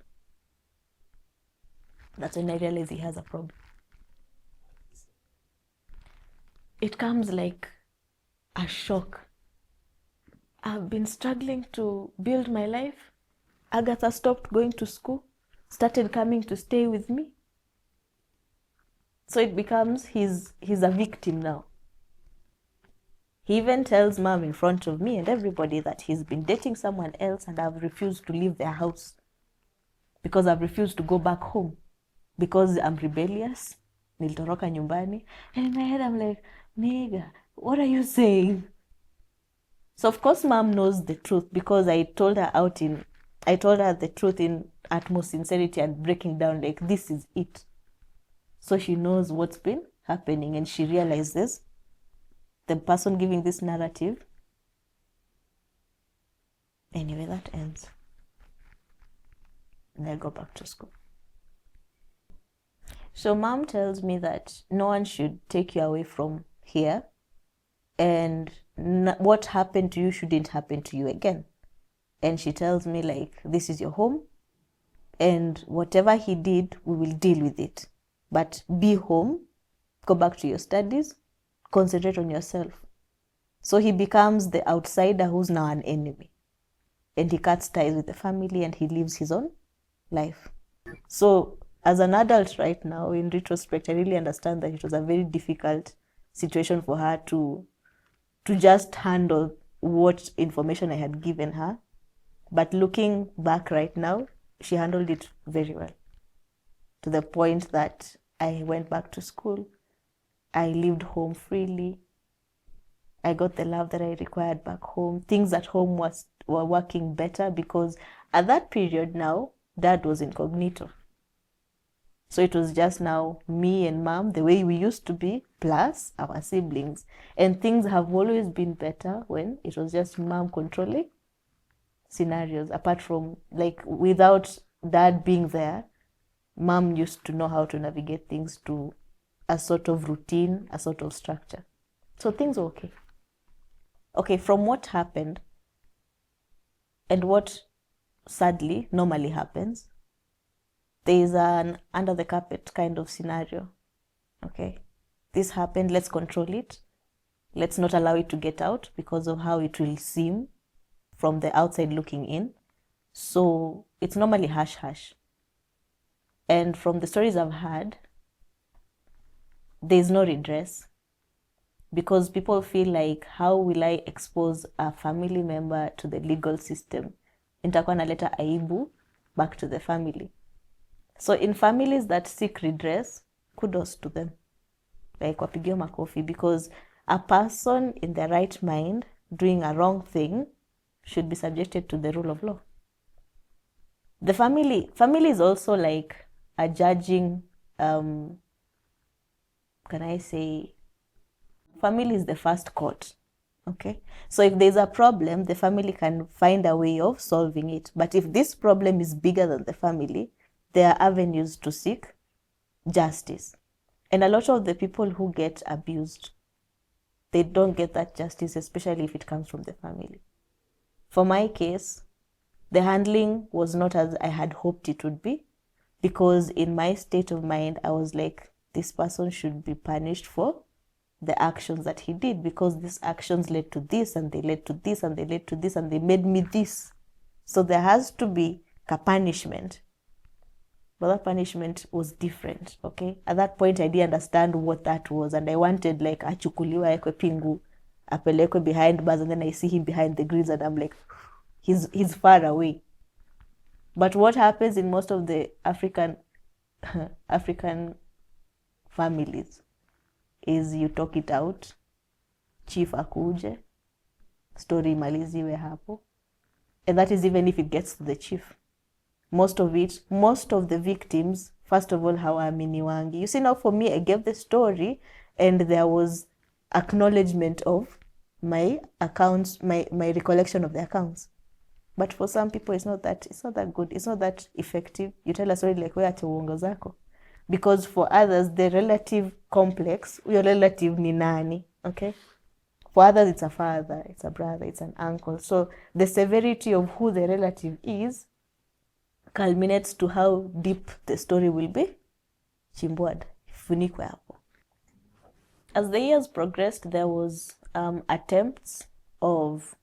That's when I realize he has a problem. It comes like a shock. I've been struggling to build my life. Agatha stopped going to school, started coming to stay with me. So it becomes he's a victim now. He even tells mom in front of me and everybody that he's been dating someone else and I've refused to leave their house because I've refused to go back home because I'm rebellious. Nilitoroka nyumbani. And in my head I'm like, nigga, what are you saying? So of course mom knows the truth because I told her the truth in utmost sincerity and breaking down like this is it. So she knows what's been happening and she realizes the person giving this narrative. Anyway, that ends. And I go back to school. So mom tells me that no one should take you away from here and what happened to you shouldn't happen to you again. And she tells me, like, this is your home, and whatever he did, we will deal with it. But be home, go back to your studies, concentrate on yourself. So he becomes the outsider who's now an enemy. And he cuts ties with the family and he lives his own life. So as an adult right now, in retrospect, I really understand that it was a very difficult situation for her to just handle what information I had given her. But looking back right now, she handled it very well, to the point that I went back to school. I lived home freely. I got the love that I required back home. Things at home were working better because at that period now, Dad was incognito. So it was just now me and Mom, the way we used to be, plus our siblings. And things have always been better when it was just Mom controlling scenarios. Apart from, like, without Dad being there, Mom used to know how to navigate things to a sort of routine, a sort of structure. So things were okay. Okay, from what happened and what sadly normally happens, there is an under the carpet kind of scenario. Okay, this happened, let's control it. Let's not allow it to get out because of how it will seem from the outside looking in. So it's normally hush hush. And from the stories I've heard, there's no redress because people feel like, how will I expose a family member to the legal system? Nitakuwa naleta aibu back to the family. So in families that seek redress, kudos to them. Like wapigio makofi, because a person in their right mind doing a wrong thing should be subjected to the rule of law. The family is also like a judging, can I say, family is the first court. Okay, so if there's a problem, the family can find a way of solving it. But if this problem is bigger than the family, there are avenues to seek justice. And a lot of the people who get abused, they don't get that justice, especially if it comes from the family. For my case, the handling was not as I had hoped it would be, because in my state of mind, I was like, this person should be punished for the actions that he did, because these actions led to this, and they led to this, and they led to this, and they made me this. So there has to be a punishment. But that punishment was different, okay? At that point, I didn't understand what that was, and I wanted, like, achukuliwa ekwe pingu, apelekwe behind bars, and then I see him behind the grills, and I'm like, he's far away. But what happens in most of the African families is you talk it out, chief akuje, story imaliziwe hapo, and that is even if it gets to the chief. Most of the victims, first of all, hawaaminiwangi. You see, now for me, I gave the story and there was acknowledgement of my accounts, my recollection of the accounts. But for some people, it's not that good. It's not that effective. You tell a story like, where ati uongo zako. Because for others, the relative complex, your relative ni nani, okay? For others, it's a father, it's a brother, it's an uncle. So the severity of who the relative is culminates to how deep the story will be. Chimbwad, funikwe hapo. As the years progressed, there was attempts of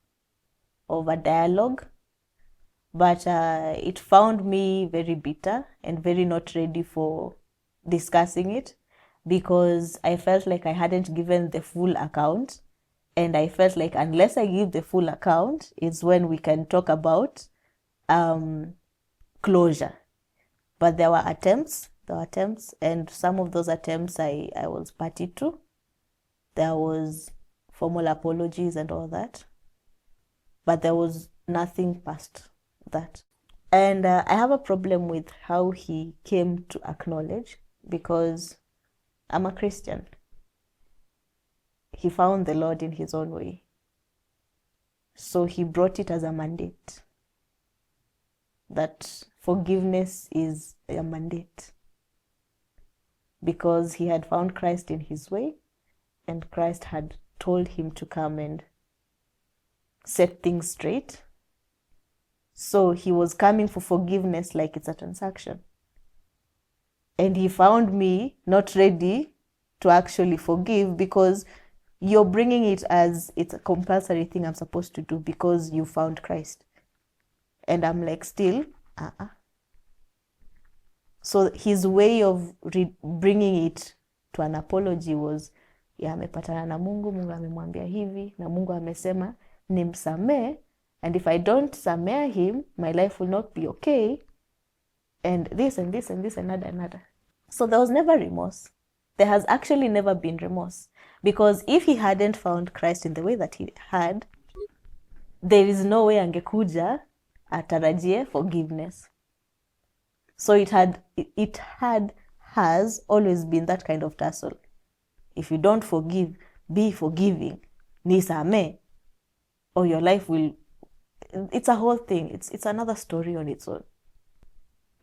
a dialogue, but it found me very bitter and very not ready for discussing it, because I felt like I hadn't given the full account, and I felt like unless I give the full account is when we can talk about closure. But there were attempts, and some of those attempts I was party to. There was formal apologies and all that, but there was nothing past that. And I have a problem with how he came to acknowledge, because I'm a Christian. He found the Lord in his own way. So he brought it as a mandate, that forgiveness is a mandate, because he had found Christ in his way, and Christ had told him to come and set things straight. So he was coming for forgiveness like it's a transaction. And he found me not ready to actually forgive, because you're bringing it as it's a compulsory thing I'm supposed to do because you found Christ. And I'm like, still, So his way of bringing it to an apology was, amepatana na Mungu, Mungu amemwambia hivi, na Mungu amesema nimsamee, and if I don't samee him, my life will not be okay, and this and this and this and another. So there was never remorse. There has actually never been remorse, because if he hadn't found Christ in the way that he had, there is no way angekuja atarajie forgiveness. So has always been that kind of tussle. If you don't forgive, be forgiving, nisame, or your life will, it's a whole thing. It's another story on its own.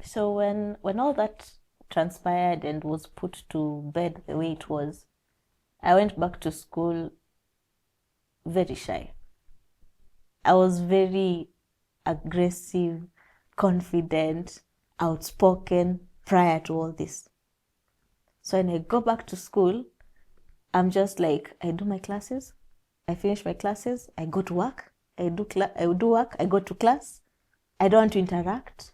So when all that transpired and was put to bed the way it was, I went back to school very shy. I was very aggressive, confident, outspoken prior to all this. So when I go back to school, I'm just like, I do my classes, I finish my classes, I go to work, I do work, I go to class. I don't want to interact,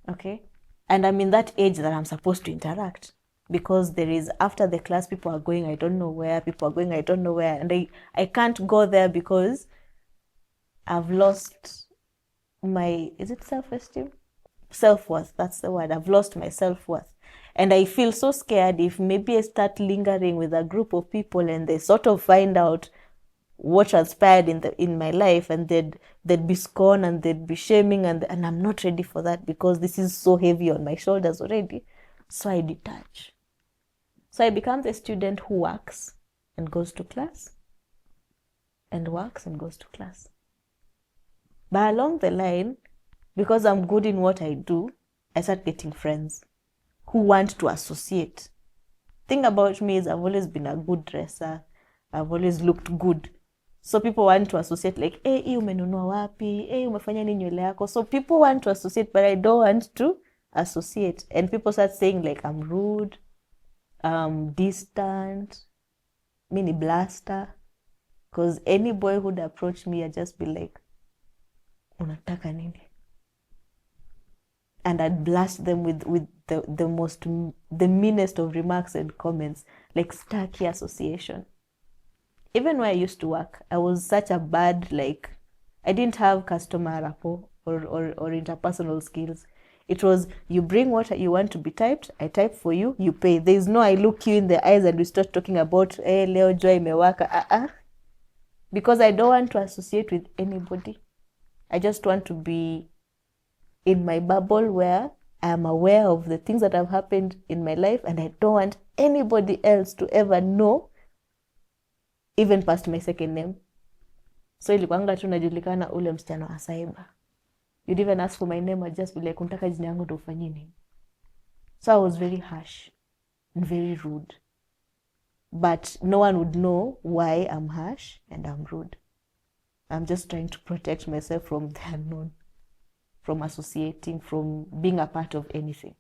okay? And I'm in that age that I'm supposed to interact, because there is, after the class, people are going, I don't know where, and I can't go there because I've lost my, is it self-esteem? Self-worth, that's the word. I've lost my self-worth. And I feel so scared if maybe I start lingering with a group of people and they sort of find out what transpired in my life, and they'd be scorned and they'd be shaming, and I'm not ready for that, because this is so heavy on my shoulders already. So I detach. So I become the student who works and goes to class, and works and goes to class. But along the line, because I'm good in what I do, I start getting friends who want to associate. Thing about me is I've always been a good dresser. I've always looked good. So people want to associate, like, hey, hii umenunua wapi? Hey, umefanya nini nywele yako? So people want to associate, but I don't want to associate. And people start saying, like, I'm rude, distant, mini blaster. Because any boy who'd approach me, I'd just be like, unataka nini? And I'd blast them with the meanest of remarks and comments, like starky association. Even where I used to work, I was such a bad, like, I didn't have customer rapport or interpersonal skills. It was, you bring what you want to be typed, I type for you, you pay. There's no, I look you in the eyes and we start talking about, hey, leo joy imewaka, because I don't want to associate with anybody. I just want to be in my bubble where I am aware of the things that have happened in my life, and I don't want anybody else to ever know, even past my second name. So ilikuanga tu najulikana ule msichana wa cyber. You'd even ask for my name, I'd just be like, unataka jina yangu ndo ufanye nini? So I was very harsh and very rude. But no one would know why I'm harsh and I'm rude. I'm just trying to protect myself from the unknown, from associating, from being a part of anything.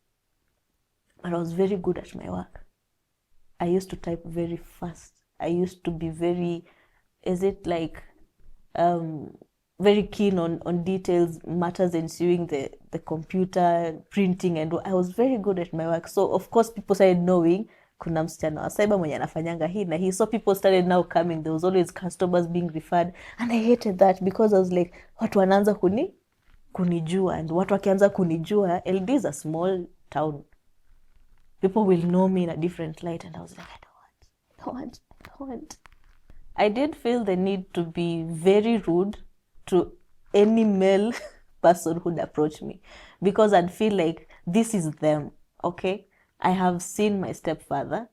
But I was very good at my work. I used to type very fast. I used to be very, very keen on details, matters ensuing the computer, printing, and I was very good at my work. So of course people started knowing, kuna msichana wa cyber mwenye anafanyanga hii na hii. So people started now coming. There was always customers being referred. And I hated that, because I was like, watu wanaanza kunijua. And watu wakianza kunijua, LD is a small town. People will know me in a different light. And I was like, I don't want. I did feel the need to be very rude to any male person who'd approach me, because I'd feel like this is them, okay? I have seen my stepfather,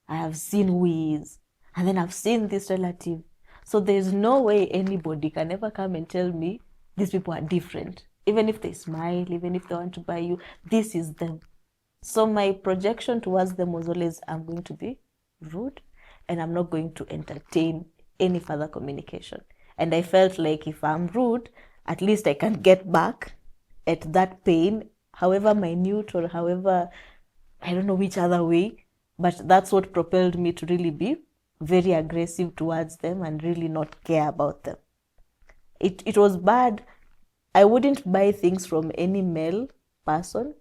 I have seen who he is, and then I've seen this relative. So there's no way anybody can ever come and tell me these people are different. Even if they smile, even if they want to buy you, this is them. So my projection towards them was always, I'm going to be rude. and I'm not going to entertain any further communication. And I felt like if I'm rude, at least I can get back at that pain, however minute or however, I don't know which other way, but that's what propelled me to really be very aggressive towards them and really not care about them. It was bad. I wouldn't buy things from any male person.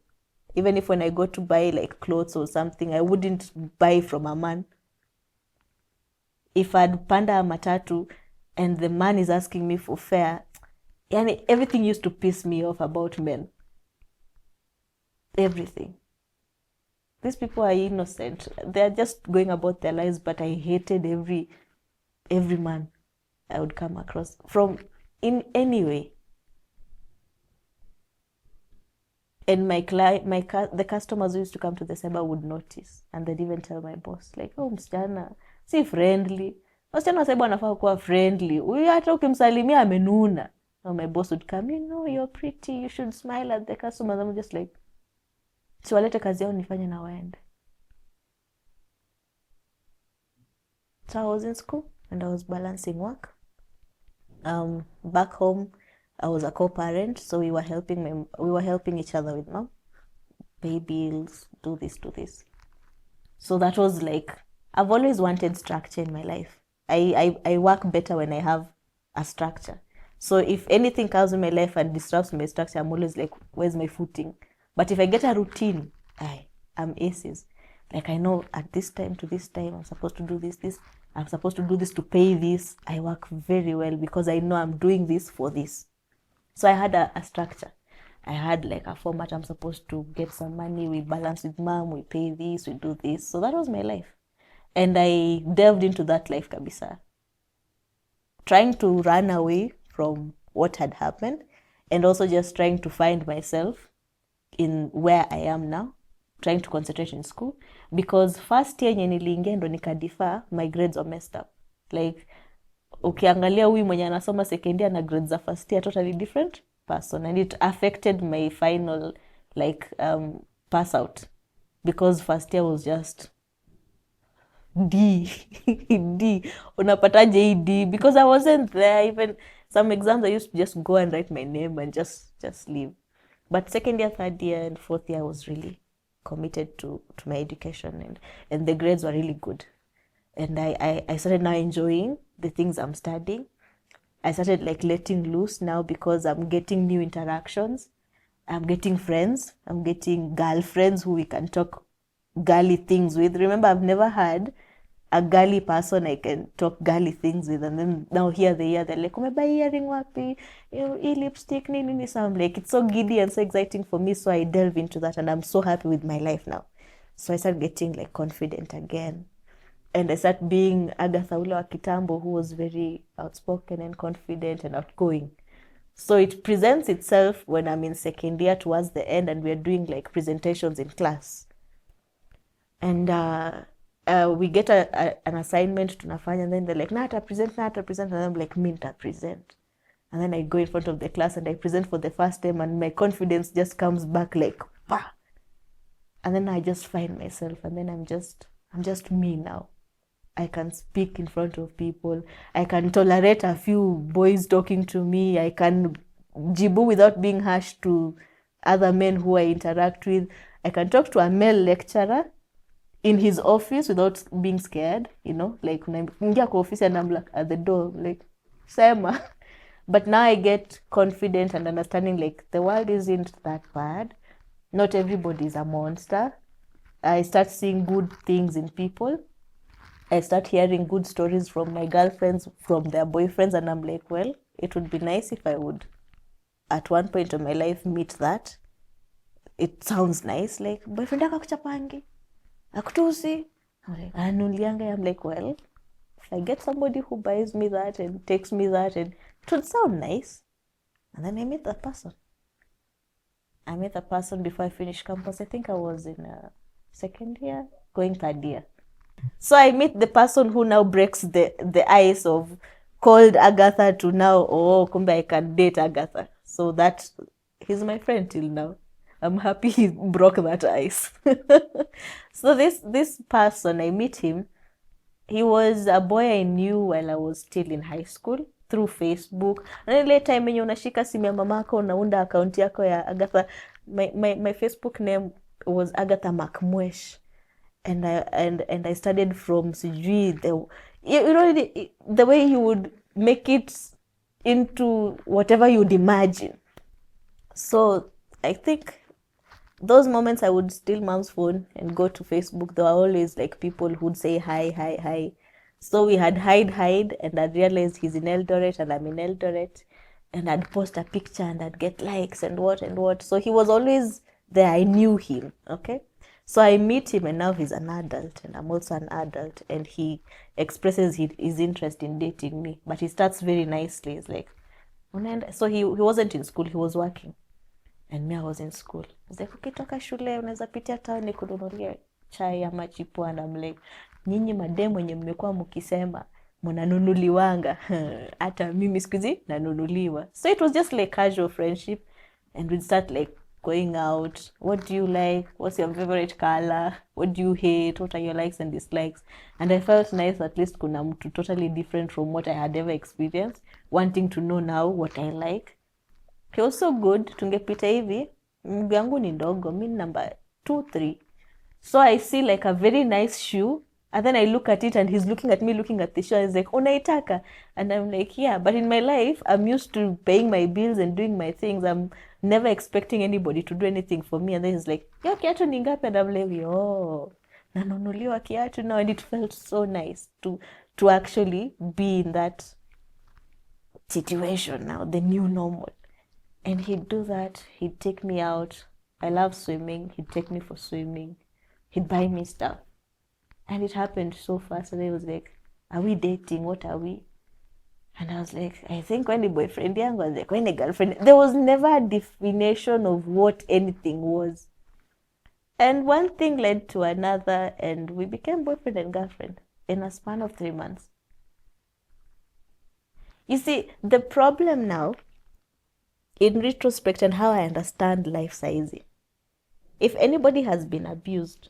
Even if when I go to buy like clothes or something, I wouldn't buy from a man. If I'd panda a matatu and the man is asking me for fare, yani everything used to piss me off about men. Everything. These people are innocent. They're just going about their lives, but I hated every man I would come across from in any way. And the customers who used to come to the cyber would notice, and they'd even tell my boss, like, oh, msichana si friendly. Wasichana wa cyber wanafaa kuwa friendly. Huyu hata ukimsalimia amenuna. And my boss would come, you're pretty, you should smile at the customers. I'm just like, siwalete kazi yao nifanye na waende. So I was in school and I was balancing work. Back home, I was a co-parent, so we were helping each other with mom, pay bills, do this. So that was like, I've always wanted structure in my life. I work better when I have a structure. So if anything comes in my life and disrupts my structure, I'm always like, where's my footing? But if I get a routine, I'm aces. Like I know at this time to this time, I'm supposed to do this. I'm supposed to do this to pay this. I work very well because I know I'm doing this for this. So I had a structure. I had like a format. I'm supposed to get some money. We balance with mom. We pay this. We do this. So that was my life. And I delved into that life, kabisa. Trying to run away from what had happened and also just trying to find myself in where I am now, trying to concentrate in school, because first year yenye niliingia ndo nikadifa, my grades were messed up. Like ukiangalia huyu mwenye anasoma second year na grades za first year, totally different person, and it affected my final pass out, because first year was just D. D. Unapataje hii D? Because I wasn't there. Even some exams I used to just go and write my name and just leave. But second year, third year, and fourth year, I was really committed to my education, and the grades were really good. And I started now enjoying the things I'm studying. I started like letting loose now because I'm getting new interactions. I'm getting friends. I'm getting girlfriends who we can talk girly things with. Remember, I've never had a girly person I can talk girly things with, and then now here they're like, umeba earring wapi, lipstick nini. So I'm like, it's so giddy and so exciting for me, so I delve into that, and I'm so happy with my life now. So I start getting like confident again, and I start being Agatha ule wa kitambo, who was very outspoken and confident and outgoing. So it presents itself when I'm in second year towards the end, and we're doing like presentations in class, and we get an assignment tunafanya, and then they're like, nata present, and I'm like, minta present. And then I go in front of the class and I present for the first time, and my confidence just comes back like, bah! And then I just find myself, and then I'm just me now. I can speak in front of people. I can tolerate a few boys talking to me. I can jibu without being harsh to other men who I interact with. I can talk to a male lecturer in his office without being scared, like when I ingia kwa office and I'm like at the door, like, sema. But now I get confident and understanding like the world isn't that bad. Not everybody is a monster. I start seeing good things in people. I start hearing good stories from my girlfriends, from their boyfriends, and I'm like, well, it would be nice if I would, at one point of my life, meet that. It sounds nice, like, boyfriend yako akuchapangi, akutusi, anulianga. I'm like, well, if I get somebody who buys me that and takes me that, and it would sound nice. And then I meet that person. I met the person before I finished campus. I think I was in second year, going third year. So I meet the person who now breaks the ice of cold Agatha to now, kumbe I can date Agatha. So that he's my friend till now. I'm happy he broke that ice. So this person, I meet him, He was a boy I knew while I was still in high school through Facebook. Na ile time yenye unashika simu ya mamako unaunda account yako ya Agatha. My Facebook name was Agatha Mwende. And I studied from sijui the way you would make it into whatever you'd imagine. So I think those moments I would steal mom's phone and go to Facebook. There were always like people who'd say hi, hi, hi. So we had hide, and I'd realize he's in Eldoret and I'm in Eldoret. And I'd post a picture and I'd get likes and what and what. So he was always there. I knew him, okay? So I meet him and now he's an adult and I'm also an adult. And he expresses his interest in dating me. But he starts very nicely. He's like, so he wasn't in school, he was working. And me, I was in school. He's like, ukitoka shule unaweza pitia town nikununulie chai ama chipo. And I'm like, nyinyi mademu wenye mmekuwa mkisema mnanunuliwanga hata mimi siku hizi nanunuliwa. So it was just like casual friendship, and we'd start like going out. What do you like? What's your favorite color? What do you hate? What are your likes and dislikes? And I felt nice, at least kuna mtu totally different from what I had ever experienced, wanting to know now what I like. He was so good. Tungepita hivi, mguu yangu ni ndogo, mi number 2-3. So I see like a very nice shoe, and then I look at it and he's looking at me, looking at the shoe. He's like, unaitaka? And I'm like, yeah. But in my life, I'm used to paying my bills and doing my things. I'm never expecting anybody to do anything for me. And then he's like, yo, kiatu ni ngapi? And I'm like, yo, nanunuliwa kiatu now. And it felt so nice to actually be in that situation now, the new normal. And he'd do that. He'd take me out. I love swimming. He'd take me for swimming. He'd buy me stuff. And it happened so fast. And he was like, are we dating? What are we? And I was like, I think when the boyfriend young was like, when the girlfriend. There was never a definition of what anything was. And one thing led to another. And we became boyfriend and girlfriend in a span of 3 months. You see, the problem now, in retrospect and how I understand life saizi, if anybody has been abused,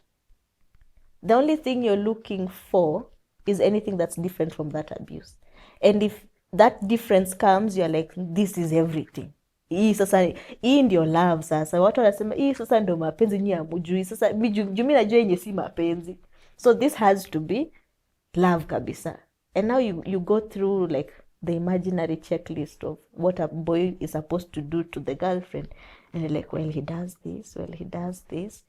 the only thing you're looking for is anything that's different from that abuse. And if that difference comes, you're like, this is everything. Hii sasa, hii ndio love sasa. Watu wanasema, hii sasa ndio mapenzi nyi hamujui. Sasa, jumi najua yenye si mapenzi. So this has to be love kabisa. And now you go through like the imaginary checklist of what a boy is supposed to do to the girlfriend. And you're like, well, he does this. Well, he does this.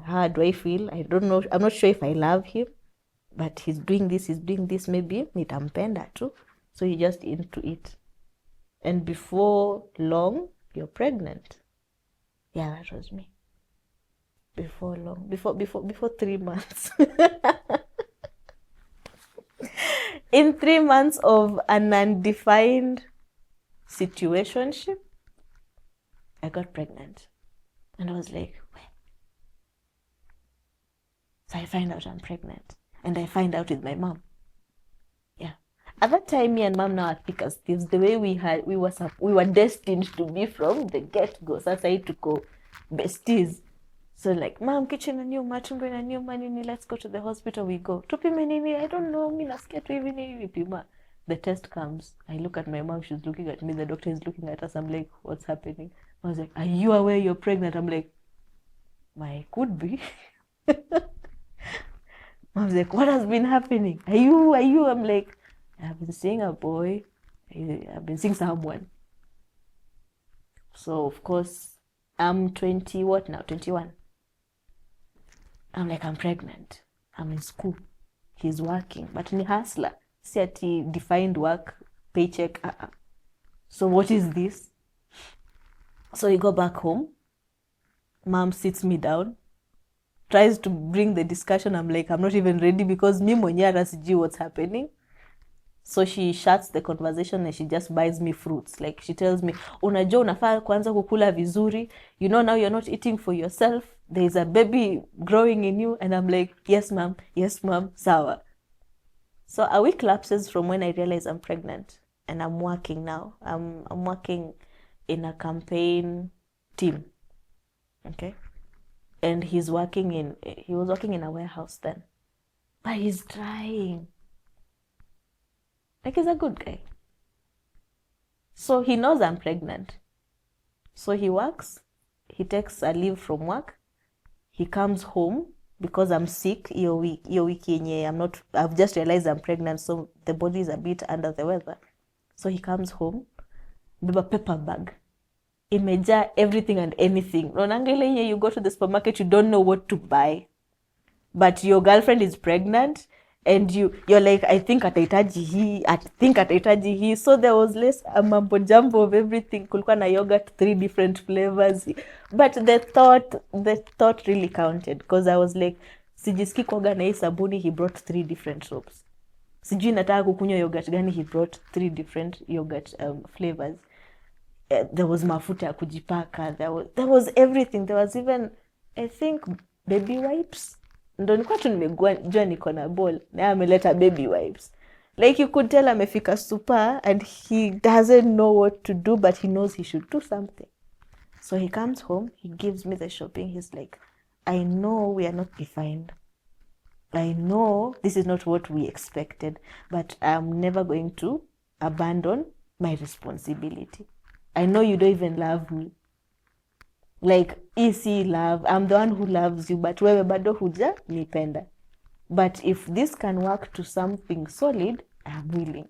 How do I feel? I don't know. I'm not sure if I love him. But he's doing this. Maybe nitampenda too. So you're just into it. And before long, you're pregnant. Yeah, that was me. Before long. Before 3 months. In 3 months of an undefined situationship, I got pregnant. And I was like, wait. So I find out I'm pregnant. And I find out with my mom. Yeah. At that time, me and mom now are thick as thieves. The way we were destined to be from the get-go. Sasa hii tuko besties. So like, mom, kitchen inaniuma, tumbo inaniuma nini, let's go to the hospital, we go. Tupime nini, I don't know, mi nasikia tu hivi nini vipima. The test comes. I look at my mom, she's looking at me, the doctor is looking at us. I'm like, what's happening? I was like, are you aware you're pregnant? I'm like, I could be. I was like, what has been happening? Are you? I'm like, I've been seeing a boy. I've been seeing someone. So, of course, I'm 20, what now? 21. I'm like, I'm pregnant. I'm in school. He's working. But ni hustler. See at he defined work, paycheck. So what is this? So we go back home. Mom sits me down. Tries to bring the discussion. I'm like, I'm not even ready because mi mwenyewe hata sijui what's happening. So she shuts the conversation and she just buys me fruits. Like she tells me, unajua unafaa kwanza kukula vizuri. You know now you're not eating for yourself. There is a baby growing in you. And I'm like, yes, mom, sawa. So a week lapses from when I realize I'm pregnant. And I'm working now. I'm working in a campaign team. Okay? And he was working in a warehouse then. But he's trying. Like, he's a good guy. So he knows I'm pregnant. So he works. He takes a leave from work. He comes home because I'm sick. I've just realized I'm pregnant, so the body is a bit under the weather. So he comes home, beba paper bag. Imeja everything and anything. Nonangele, you go to the supermarket, you don't know what to buy. But your girlfriend is pregnant and you're like, I think atahitaji hii. So there was less a mambo jumbo of everything. Kulikuwa na yogurt, 3 different flavors. But the thought really counted, because I was like, sijiski kuoga na hii sabuni, he brought 3 different soaps. Sijui nataka kukunywa yogurt gani, he brought 3 different yogurt flavors. There was mafuta ya kujipaka, there was everything. There was even, I think, baby wipes. Ndo nilikuwa tu nimejua niko na ball na ameleta baby wipes. Like, you could tell amefika super and he doesn't know what to do, but he knows he should do something. So he comes home, he gives me the shopping. He's like, I know we are not defined. I know this is not what we expected, but I'm never going to abandon my responsibility. I know you don't even love me. Like, easy love. I'm the one who loves you, but wewe bado huja nipenda. But if this can work to something solid, I'm willing.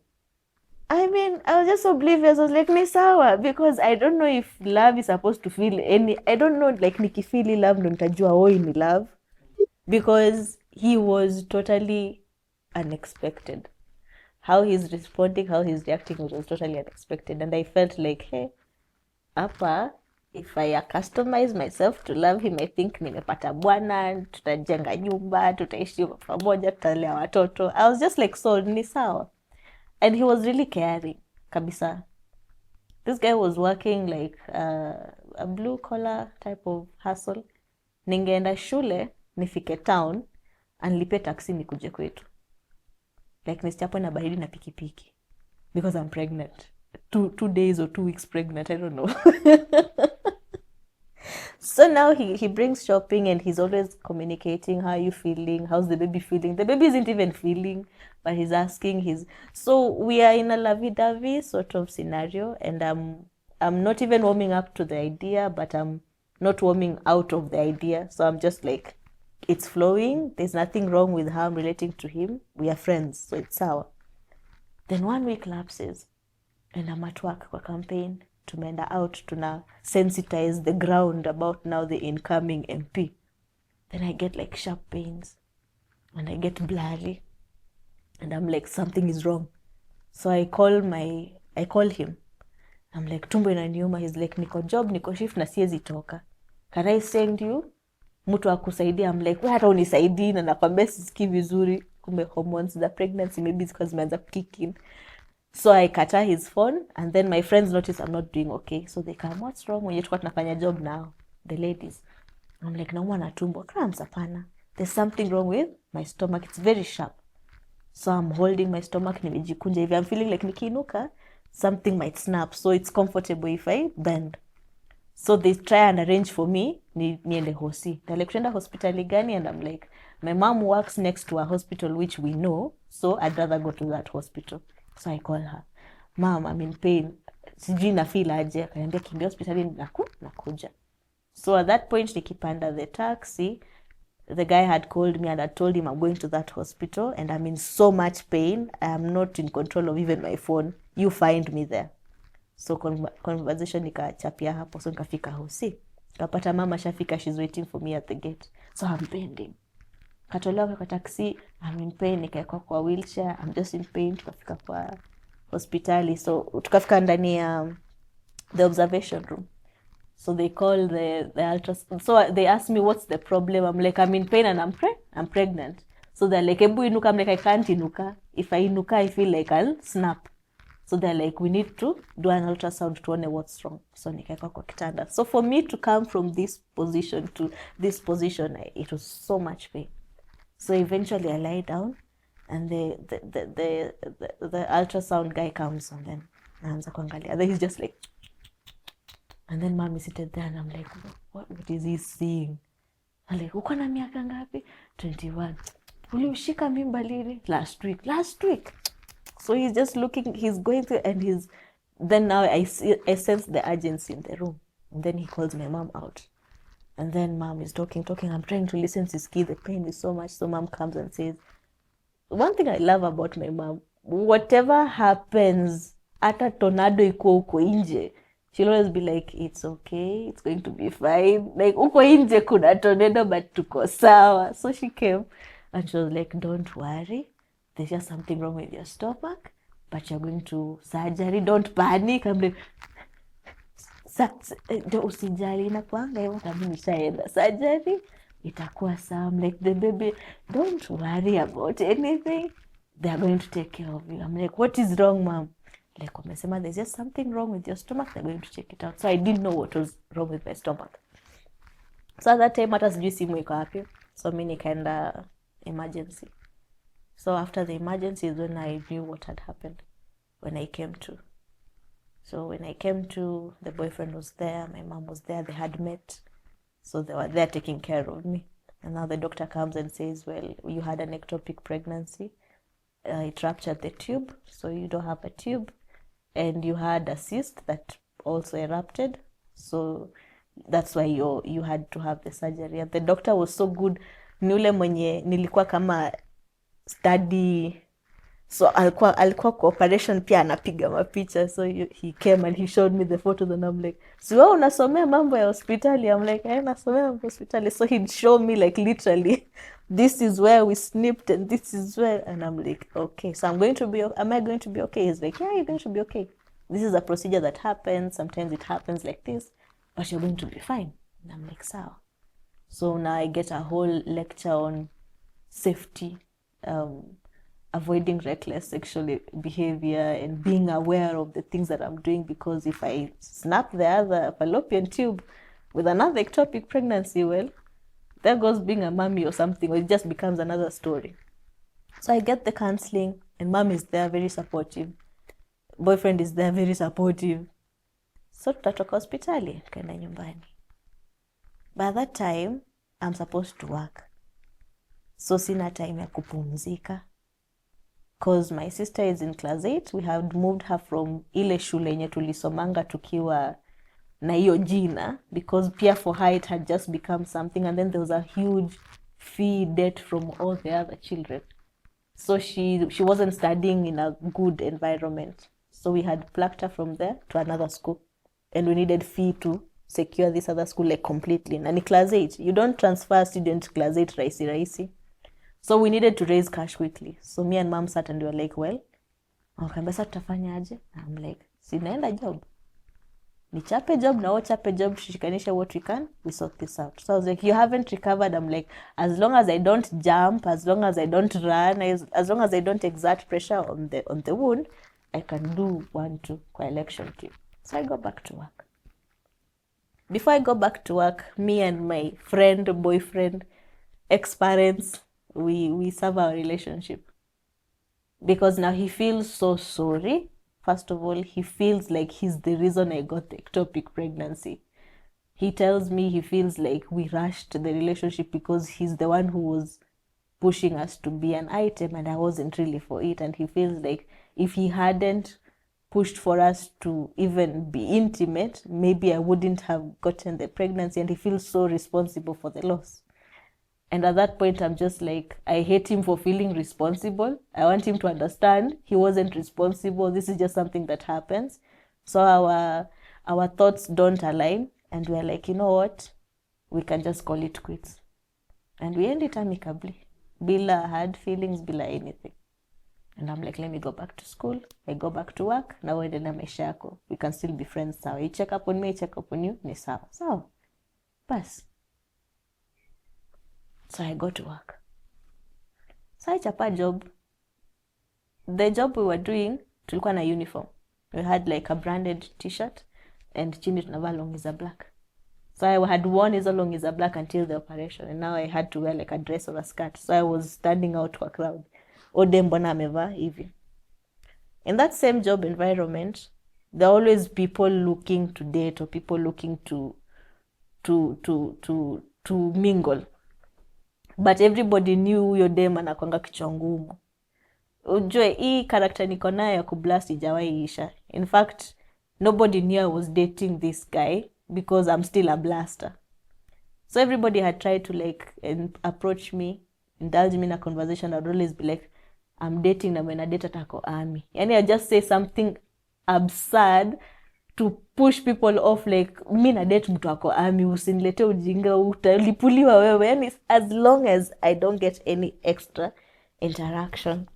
I mean, I was just oblivious. I was like, ni sawa, because I don't know if love is supposed to feel any. I don't know, like, nikifili love ndo nitajua hoi ni love. Because he was totally unexpected. How he's responding, how he's reacting was totally unexpected. And I felt like, hey, hapa, if I customize myself to love him, I think nimepata bwana, tutajenga nyumba, tutaishi pamoja, tutalea watoto. I was just like, so ni sawa. And he was really caring, kabisa. This guy was working like a blue collar type of hustle. Ningeenda shule, nifike town, anilipe taxi nikuje kwetu. Like, nisichapo na baridi na pikipiki. Because I'm pregnant. 2 days or 2 weeks pregnant, I don't know. So now he brings shopping and he's always communicating, how are you feeling? How's the baby feeling? The baby isn't even feeling, but he's asking. So we are in a lovey-dovey sort of scenario, and I'm not even warming up to the idea, but I'm not warming out of the idea. So I'm just like, it's flowing. There's nothing wrong with how I'm relating to him. We are friends, so it's sour. Then 1 week lapses, and I'm at work kwa campaign. Tumeenda out, tuna sensitize the ground about now the incoming MP. Then I get like sharp pains, and I get blurry, and I'm like, something is wrong. So I call him. I'm like, tumbo inaniuma. He's like, niko job, niko shift na siwezi toka. Can I send you? Mtu akusaidia. I'm like, hata unisaidii na nakwambia sisikii vizuri. Kumbe hormones, the pregnancy maybe it's because zimeanza kick in. So I kata his phone, and then my friends notice I'm not doing okay. So they come, what's wrong? When you're tunafanya job now, the ladies. I'm like, naumwa na tumbo. Cramps, hapana. There's something wrong with my stomach. It's very sharp. So I'm holding my stomach, nimejikunja hivi. I'm feeling like nikiinuka, something might snap. So it's comfortable if I bend. So they try and arrange for me, niende hosi. They're like, tuenda hospitali gani? And I'm like, my mom works next to a hospital which we know, so I'd rather go to that hospital. So I call her, Mom, I'm in pain. Sijui na feel aje. Akaniambia kimbia hospitali nakuja. So at that point, nikipanda the taxi, the guy had called me and I told him I'm going to that hospital and I'm in so much pain. I'm not in control of even my phone. You find me there. So conversation nikachapia hapo. So nikafika hosi. Kapata mama shafika, she's waiting for me at the gate. So I'm bending. Katolewa kwa taxi, I'm in pain, nikaekwa kwa wheelchair, I'm just in pain. Tukafika kwa hospitali. So tukafika ndani ya the observation room. So they call the ultrasound. So they ask me, what's the problem? I'm like, I'm in pain and I'm pregnant. So they're like, ebu inuka. I'm like, I can't inuka. If I inuka, I feel like I'll snap. So they're like, we need to do an ultrasound to know what's wrong. So nikaekwa kwa kitanda. So for me to come from this position to this position, it was so much pain. So eventually I lie down, and the ultrasound guy comes, and then naanza kuangalia. Then he's just like, and then mom is seated there, and I'm like, what is he seeing? I'm like, uko na miaka ngapi? 21. Ulimshika mimba lini? Last week. So he's just looking, he's going through, and then now I sense the urgency in the room. And then he calls my mom out. And then mom is talking. I'm trying to listen to his kid. The pain is so much. So mom comes and says, one thing I love about my mom, whatever happens, ata tornado iko uko nje, she'll always be like, it's okay, it's going to be fine. Like, uko nje kuna tornado, but tuko sawa. So she came and she was like, don't worry, there's just something wrong with your stomach, but you're going to surgery, don't panic. I'm like, usijali, inakuanga hivyo kama nishaenda surgery, itakuwa sawa. I'm like, the baby, don't worry about anything, they are going to take care of you. I'm like, what is wrong, mom? Like, wamesema there's just something wrong with your stomach, they're going to check it out. So I didn't know what was wrong with my stomach. So at that time, hata sijui simu iko wapi, so mi nikaenda emergency. So after the emergency is when I knew what had happened, when I came to. So when I came to, the boyfriend was there, my mom was there, they had met. So they were there taking care of me. And now the doctor comes and says, well, you had an ectopic pregnancy. It ruptured the tube, so you don't have a tube. And you had a cyst that also erupted. So that's why you had to have the surgery. And the doctor was so good. Ni ule mwenye nilikuwa kama study. So alikuwa cooperation pia anapiga mapicha. So he came and he showed me the photos and I'm like, so wewe unasomea mambo ya hospitali? I'm like, nasomea mambo ya hospitali. So he'd show me like literally, this is where we snipped and this is where, and I'm like, okay, so am I going to be okay? He's like, yeah, you're going to be okay. This is a procedure that happens. Sometimes it happens like this, but you're going to be fine. And I'm like, sawa. So now I get a whole lecture on safety, avoiding reckless sexual behavior and being aware of the things that I'm doing, because if I snap the other fallopian tube with another ectopic pregnancy, well, there goes being a mommy or something, or it just becomes another story. So I get the counseling and mom is there, very supportive. Boyfriend is there, very supportive. So tutatoka hospitali, tukaenda nyumbani. By that time, I'm supposed to work. So sina time ya kupumzika. Because my sister is in class 8, we had moved her from ile shule yenye tulisomanga tukiwa na hiyo jina, because pia for her it had just become something, and then there was a huge fee debt from all the other children. So she wasn't studying in a good environment. So we had plucked her from there to another school, and we needed fee to secure this other school like completely. And in class 8, you don't transfer student to class 8 raisi. So we needed to raise cash quickly. So me and mom sat and we were like, well, wakambesa tutafanya aje? I'm like, sinaenda job. Nichape job na chape job, tushikanisha what we can, we sort this out. So I was like, you haven't recovered. I'm like, as long as I don't jump, as long as I don't run, as long as I don't exert pressure on the wound, I can do 1-2 kwa election team. So I go back to work. Before I go back to work, me and my boyfriend, ex-parents, we serve our relationship, because now he feels so sorry. First of all, he feels like he's the reason I got the ectopic pregnancy. He tells me he feels like we rushed the relationship because he's the one who was pushing us to be an item and I wasn't really for it. And he feels like if he hadn't pushed for us to even be intimate, maybe I wouldn't have gotten the pregnancy, and he feels so responsible for the loss. And at that point, I'm just like, I hate him for feeling responsible. I want him to understand he wasn't responsible. This is just something that happens. So our thoughts don't align. And we're like, you know what? We can just call it quits. And we end it amicably. Bila hard feelings, bila anything. And I'm like, let me go back to school. I go back to work. Now we're in maisha yako. We can still be friends. Sawa. You check up on me, I check up on you. Ni sawa. Sawa. Pass. So I go to work. So I chapa job. The job we were doing, tulikuwa na uniform. We had like a branded t-shirt and chini tunavaa longiza black. So I had worn hizo longiza black until the operation, and now I had to wear like a dress or a skirt. So I was standing out to a crowd. Ode mbona amevaa hivi. In that same job environment, there are always people looking to date or people looking to mingle. but everybody knew huyo dem anakwanga kichwa ngumu. Ujue hii character niko nayo ya kublast ijawahi isha. In fact, nobody knew I was dating this guy because I'm still a blaster. So everybody had tried to like approach me, indulge me in a conversation. I'd always be like, I'm dating na when I date atako army. Yani I just say something absurd to push people off, like mi na date mtu ako army, usinilete ujinga, utalipuliwa wewe. Yani as long as I don't get any extra interaction.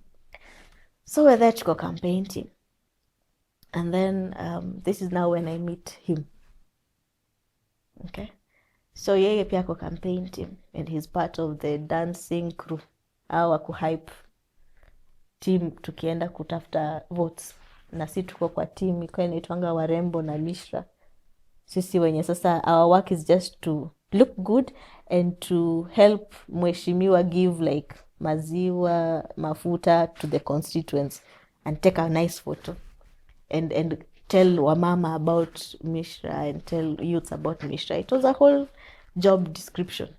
So we're there to go campaign team. And then this is now when I meet him. Okay. So yeye pia ako campaign team and he's part of the dancing crew. Au kuhype team tukienda kutafuta votes. Na si tuko kwa team iko inaitwanga Warembo na Mishra. Sisi wenye sasa our work is just to look good and to help mheshimiwa give like maziwa, mafuta to the constituents and take a nice photo and tell wamama about Mishra and tell youths about Mishra. It was a whole job description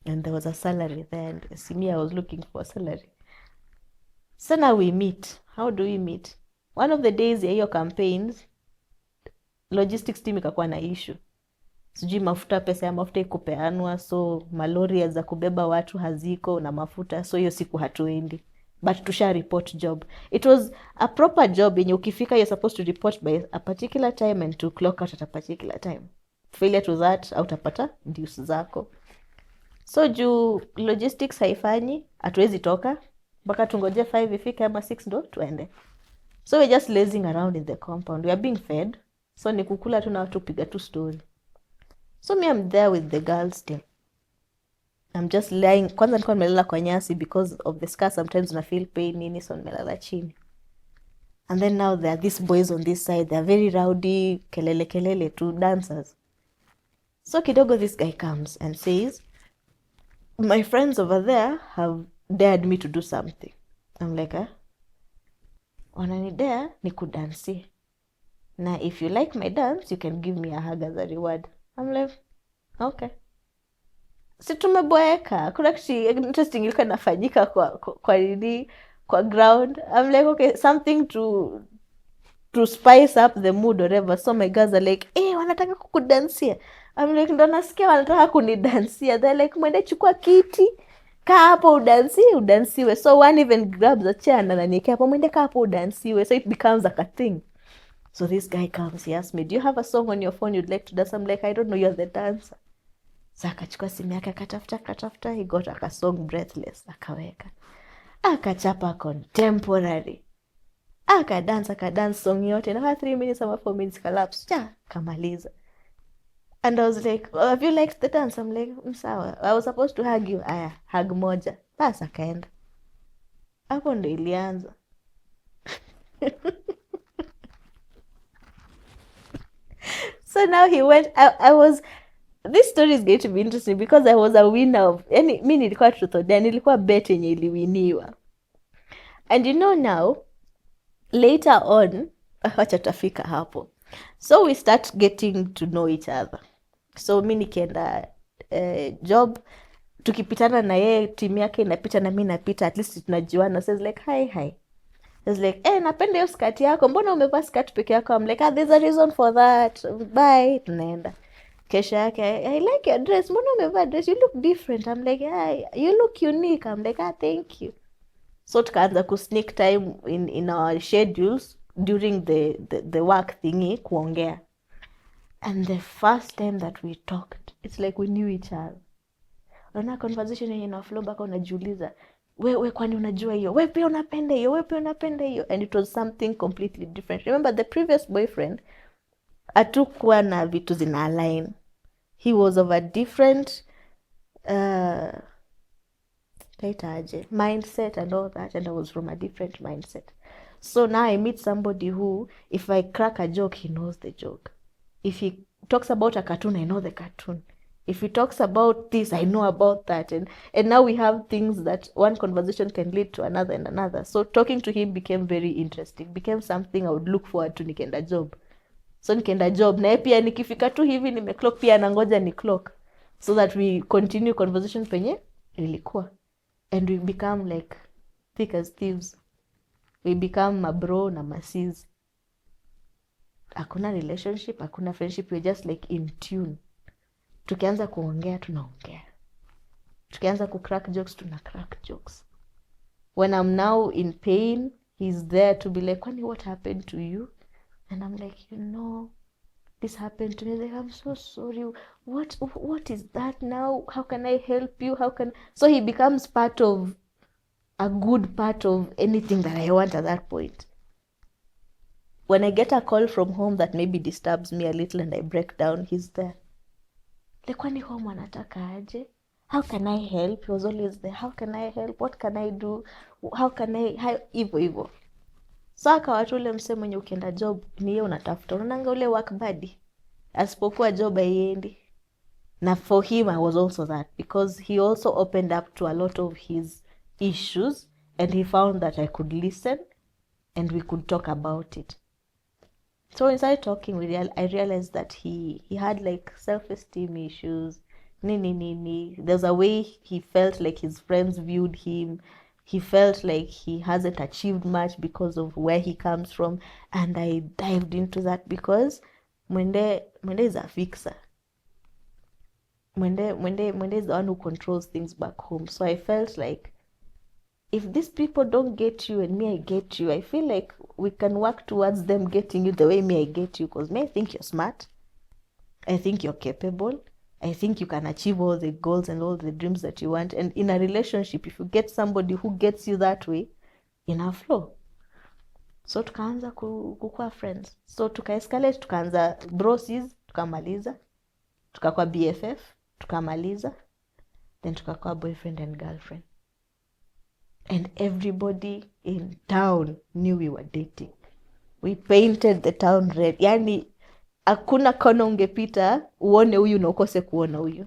and there was a salary there, and see me, I was looking for a salary. So now we meet. How do we meet? One of the days ya hiyo campaigns, logistics team ikakuwa na issue. Sijui mafuta, pesa ya mafuta ikupeanwa, so malori za kubeba watu haziko na mafuta, so hiyo siku hatuendi. But tusha report job. It was a proper job yenye ukifika you're supposed to report by a particular time and to clock out at a particular time. Failure to that, utapata dues zako. So juu logistics haifanyi, hatuwezi toka mpaka tungoje 5 ifike ama 6 ndo tuende. So we're just lazing around in the compound. We are being fed. So ni kukula tu na watu piga tu story. So me, I'm there with the girls still. I'm just lying. Kwanza nilikuwa nimelala kwa nyasi because of the scar. Sometimes I feel pain nini, so nimelala chini. And then now there are these boys on this side. They are very rowdy, kelele to dancers. So kidogo this guy comes and says, my friends over there have dared me to do something. I'm like, wananidare ni kudansi. Now if you like my dance, you can give me a hug as a reward. I'm like, okay. Si tumeboeka. Kuna kitu interesting ilikuwa inafanyika kwa ground. I'm like, okay, something to spice up the mood or whatever. So my girls are like, wanataka kukudansia. I'm like, ndo nasikia wanataka kunidansia. They're like, mwende chukua kiti, kaa hapo udansiwe. So one even grabs a chair na naniekea hapo, mwende kaa hapo udansiwe. So it becomes like a thing. So this guy comes, he asks me, do you have a song on your phone you'd like to dance? I'm like, I don't know, you're the dancer. So akachukua simu yake akatafuta, he got a song Breathless, akaweka. Akachapa contemporary. Akadance song yote. Na 3 minutes ama 4 minutes collapse. Kamaliza. And I was like, have you liked the dance? I'm like, sawa. I was supposed to hug you. Aya, hug moja. Basi akaenda. Hapo ndo ilianza. So now he went, I was, this story is going to be interesting because I was a winner of, mi nilikuwa truth or dare, nilikuwa bet yenye iliwiniwa. And you know now, later on, wacha tafika hapo. So we start getting to know each other. So mi nikienda job, tukipitana na yeye, timu yake inapita na mi napita, at least tunajuana. So it's like, hi. It's like, napenda hiyo skirt yako, mbona umevaa skirt peke yako? I'm like, there's a reason for that. Bye. Tunaenda. Kesho yake, I like your dress. Mbona umevaa dress? You look different. I'm like, you look unique. I'm like, thank you. So tukaanza kusneak time in our schedules during the work thingy kuongea. And the first time that we talked, it's like we knew each other. Una conversation yenye na flow baka unajiuliza, wewe kwani unajua hiyo? Wewe pia unapenda hiyo? And it was something completely different. Remember the previous boyfriend, hatukuwa na vitu zina align. He was of a different mindset and all that, and I was from a different mindset. So now I meet somebody who, if I crack a joke, he knows the joke. If he talks about a cartoon, I know the cartoon. If he talks about this, I know about that. And now we have things that one conversation can lead to another and another. So talking to him became very interesting. Became something I would look forward to nikienda job. So nikienda job, na pia nikifika tu hivi nimeclock, pia nangoja ni clock. So that we continue conversation penye ilikuwa. And we become like thick as thieves. We become mabro na masis. Hakuna relationship, hakuna friendship, we're just like in tune. Tukianza kuongea, tunaongea. Tukianza kucrack jokes, crack jokes. When I'm now in pain, he's there to be like, Kwani, what happened to you? And I'm like, this happened to me. Like, I'm so sorry. What is that now? How can I help you? So he becomes a good part of anything that I want at that point. When I get a call from home that maybe disturbs me a little and I break down, he's there. Like, Kwani home wanataka aje? How can I help? He was always there. How can I help? What can I do? Hivyo. So akawatu ule mse mwenye ukienda job ni yeye unatafuta. Unaanga ule work buddy. Asipokuwa job haiendi. Na for him I was also that, because he also opened up to a lot of his issues and he found that I could listen and we could talk about it. So when I started talking with him, I realized that he had like self-esteem issues. There's a way he felt like his friends viewed him. He felt like he hasn't achieved much because of where he comes from. And I dived into that because Mwende is a fixer. Mwende is the one who controls things back home. So I felt like, if these people don't get you and me I get you, I feel like we can work towards them getting you the way me I get you. Because me, I think you're smart. I think you're capable. I think you can achieve all the goals and all the dreams that you want. And in a relationship, if you get somebody who gets you that way, ina flow. So tukaanza kukua friends. So tukaescalate, tukaanza brosies, tukamaliza. Tukakuwa BFF, tukamaliza. Then tukakuwa boyfriend and girlfriend. And everybody in town knew we were dating. We painted the town red. Yani, hakuna kona ungepita uone huyu na ukose kuona huyu.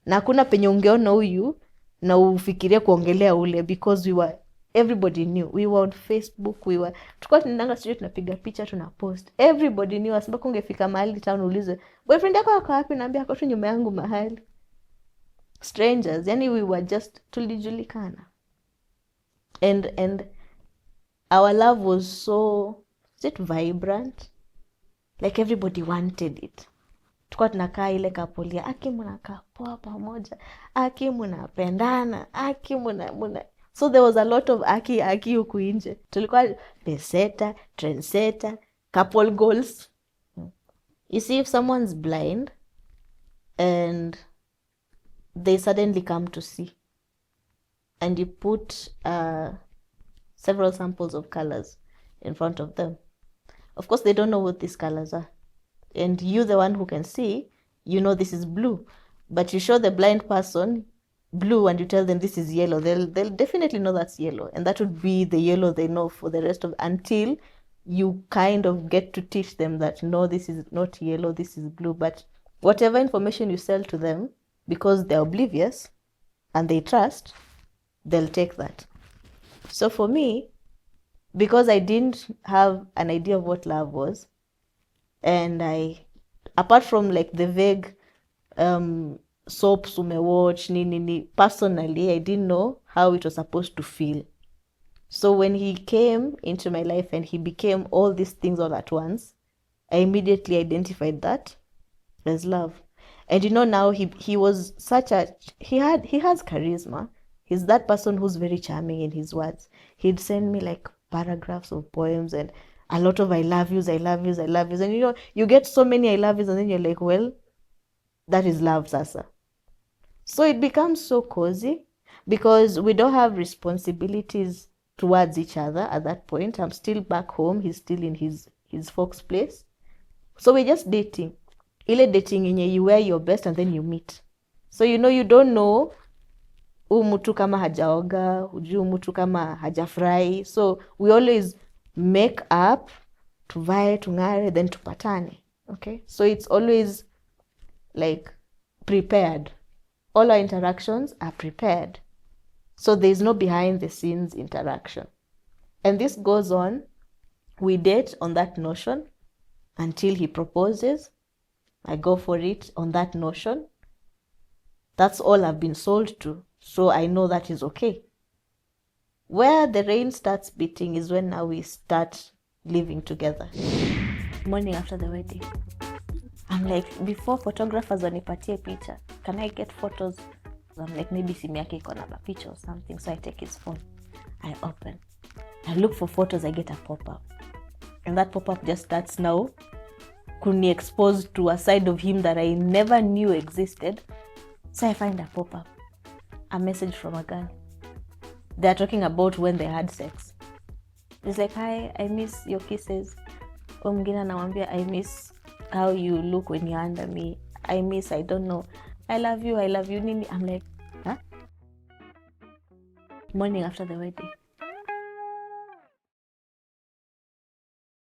Na hakuna penye ungeona huyu na ufikirie kuongelea ule, because everybody knew. We were on Facebook, tulikuwa tunaenda studio tunapiga picha tunapost. Everybody knew. Asibako ungefika mahali town ulize, boyfriend yako ako wapi? Naambia ako tu nyuma yangu mahali. Strangers, yani we were just tulijulikana. And our love was so vibrant. Like everybody wanted it. Tukua tunakaa ile kapolia, aki mnakaa poa pamoja, aki mnapendana, aki muna. So there was a lot of aki huku nje. Tulikuwa peseta, trendsetter, couple goals. You see, if someone's blind and they suddenly come to see, and you put several samples of colors in front of them, of course they don't know what these colors are, and you, the one who can see, you know this is blue, but you show the blind person blue and you tell them this is yellow, they'll definitely know that's yellow, and that would be the yellow they know for the rest of, until you kind of get to teach them that no, this is not yellow, this is blue. But whatever information you sell to them, because they're oblivious and they trust, they'll take that. So for me, because I didn't have an idea of what love was, and I, apart from like the vague soaps umewatch, personally, I didn't know how it was supposed to feel. So when he came into my life and he became all these things all at once, I immediately identified that as love. And now he was he has charisma. He's that person who's very charming in his words. He'd send me like paragraphs of poems and a lot of I love yous, I love yous, I love yous. And you get so many I love yous, and then you're like, well, that is love, sasa. So it becomes so cozy because we don't have responsibilities towards each other at that point. I'm still back home. He's still in his folks' place. So we're just dating. Ile dating yenye you wear your best and then you meet. So you don't know mtu kama hajaoga, hujui mtu kama hajafurahi. So we always make up, tuvae, tungare, then tupatane. Okay? So it's always like prepared. All our interactions are prepared. So there's no behind the scenes interaction. And this goes on. We date on that notion until he proposes. I go for it on that notion. That's all I've been sold to. So I know that is okay. Where the rain starts beating is when now we start living together. Morning after the wedding, I'm like, before photographers wanipatie picha, can I get photos? I'm like, maybe simu yake iko na picture or something. So I take his phone, I open, I look for photos, I get a pop-up. And that pop-up just starts now kuni exposed to a side of him that I never knew existed. So I find a pop-up, a message from a girl. They're talking about when they had sex. It's like, hi, I miss your kisses. Mwingine anamwambia, I miss how you look when you're under me. I miss, I don't know, I love you, nini. I'm like, huh? Morning after the wedding,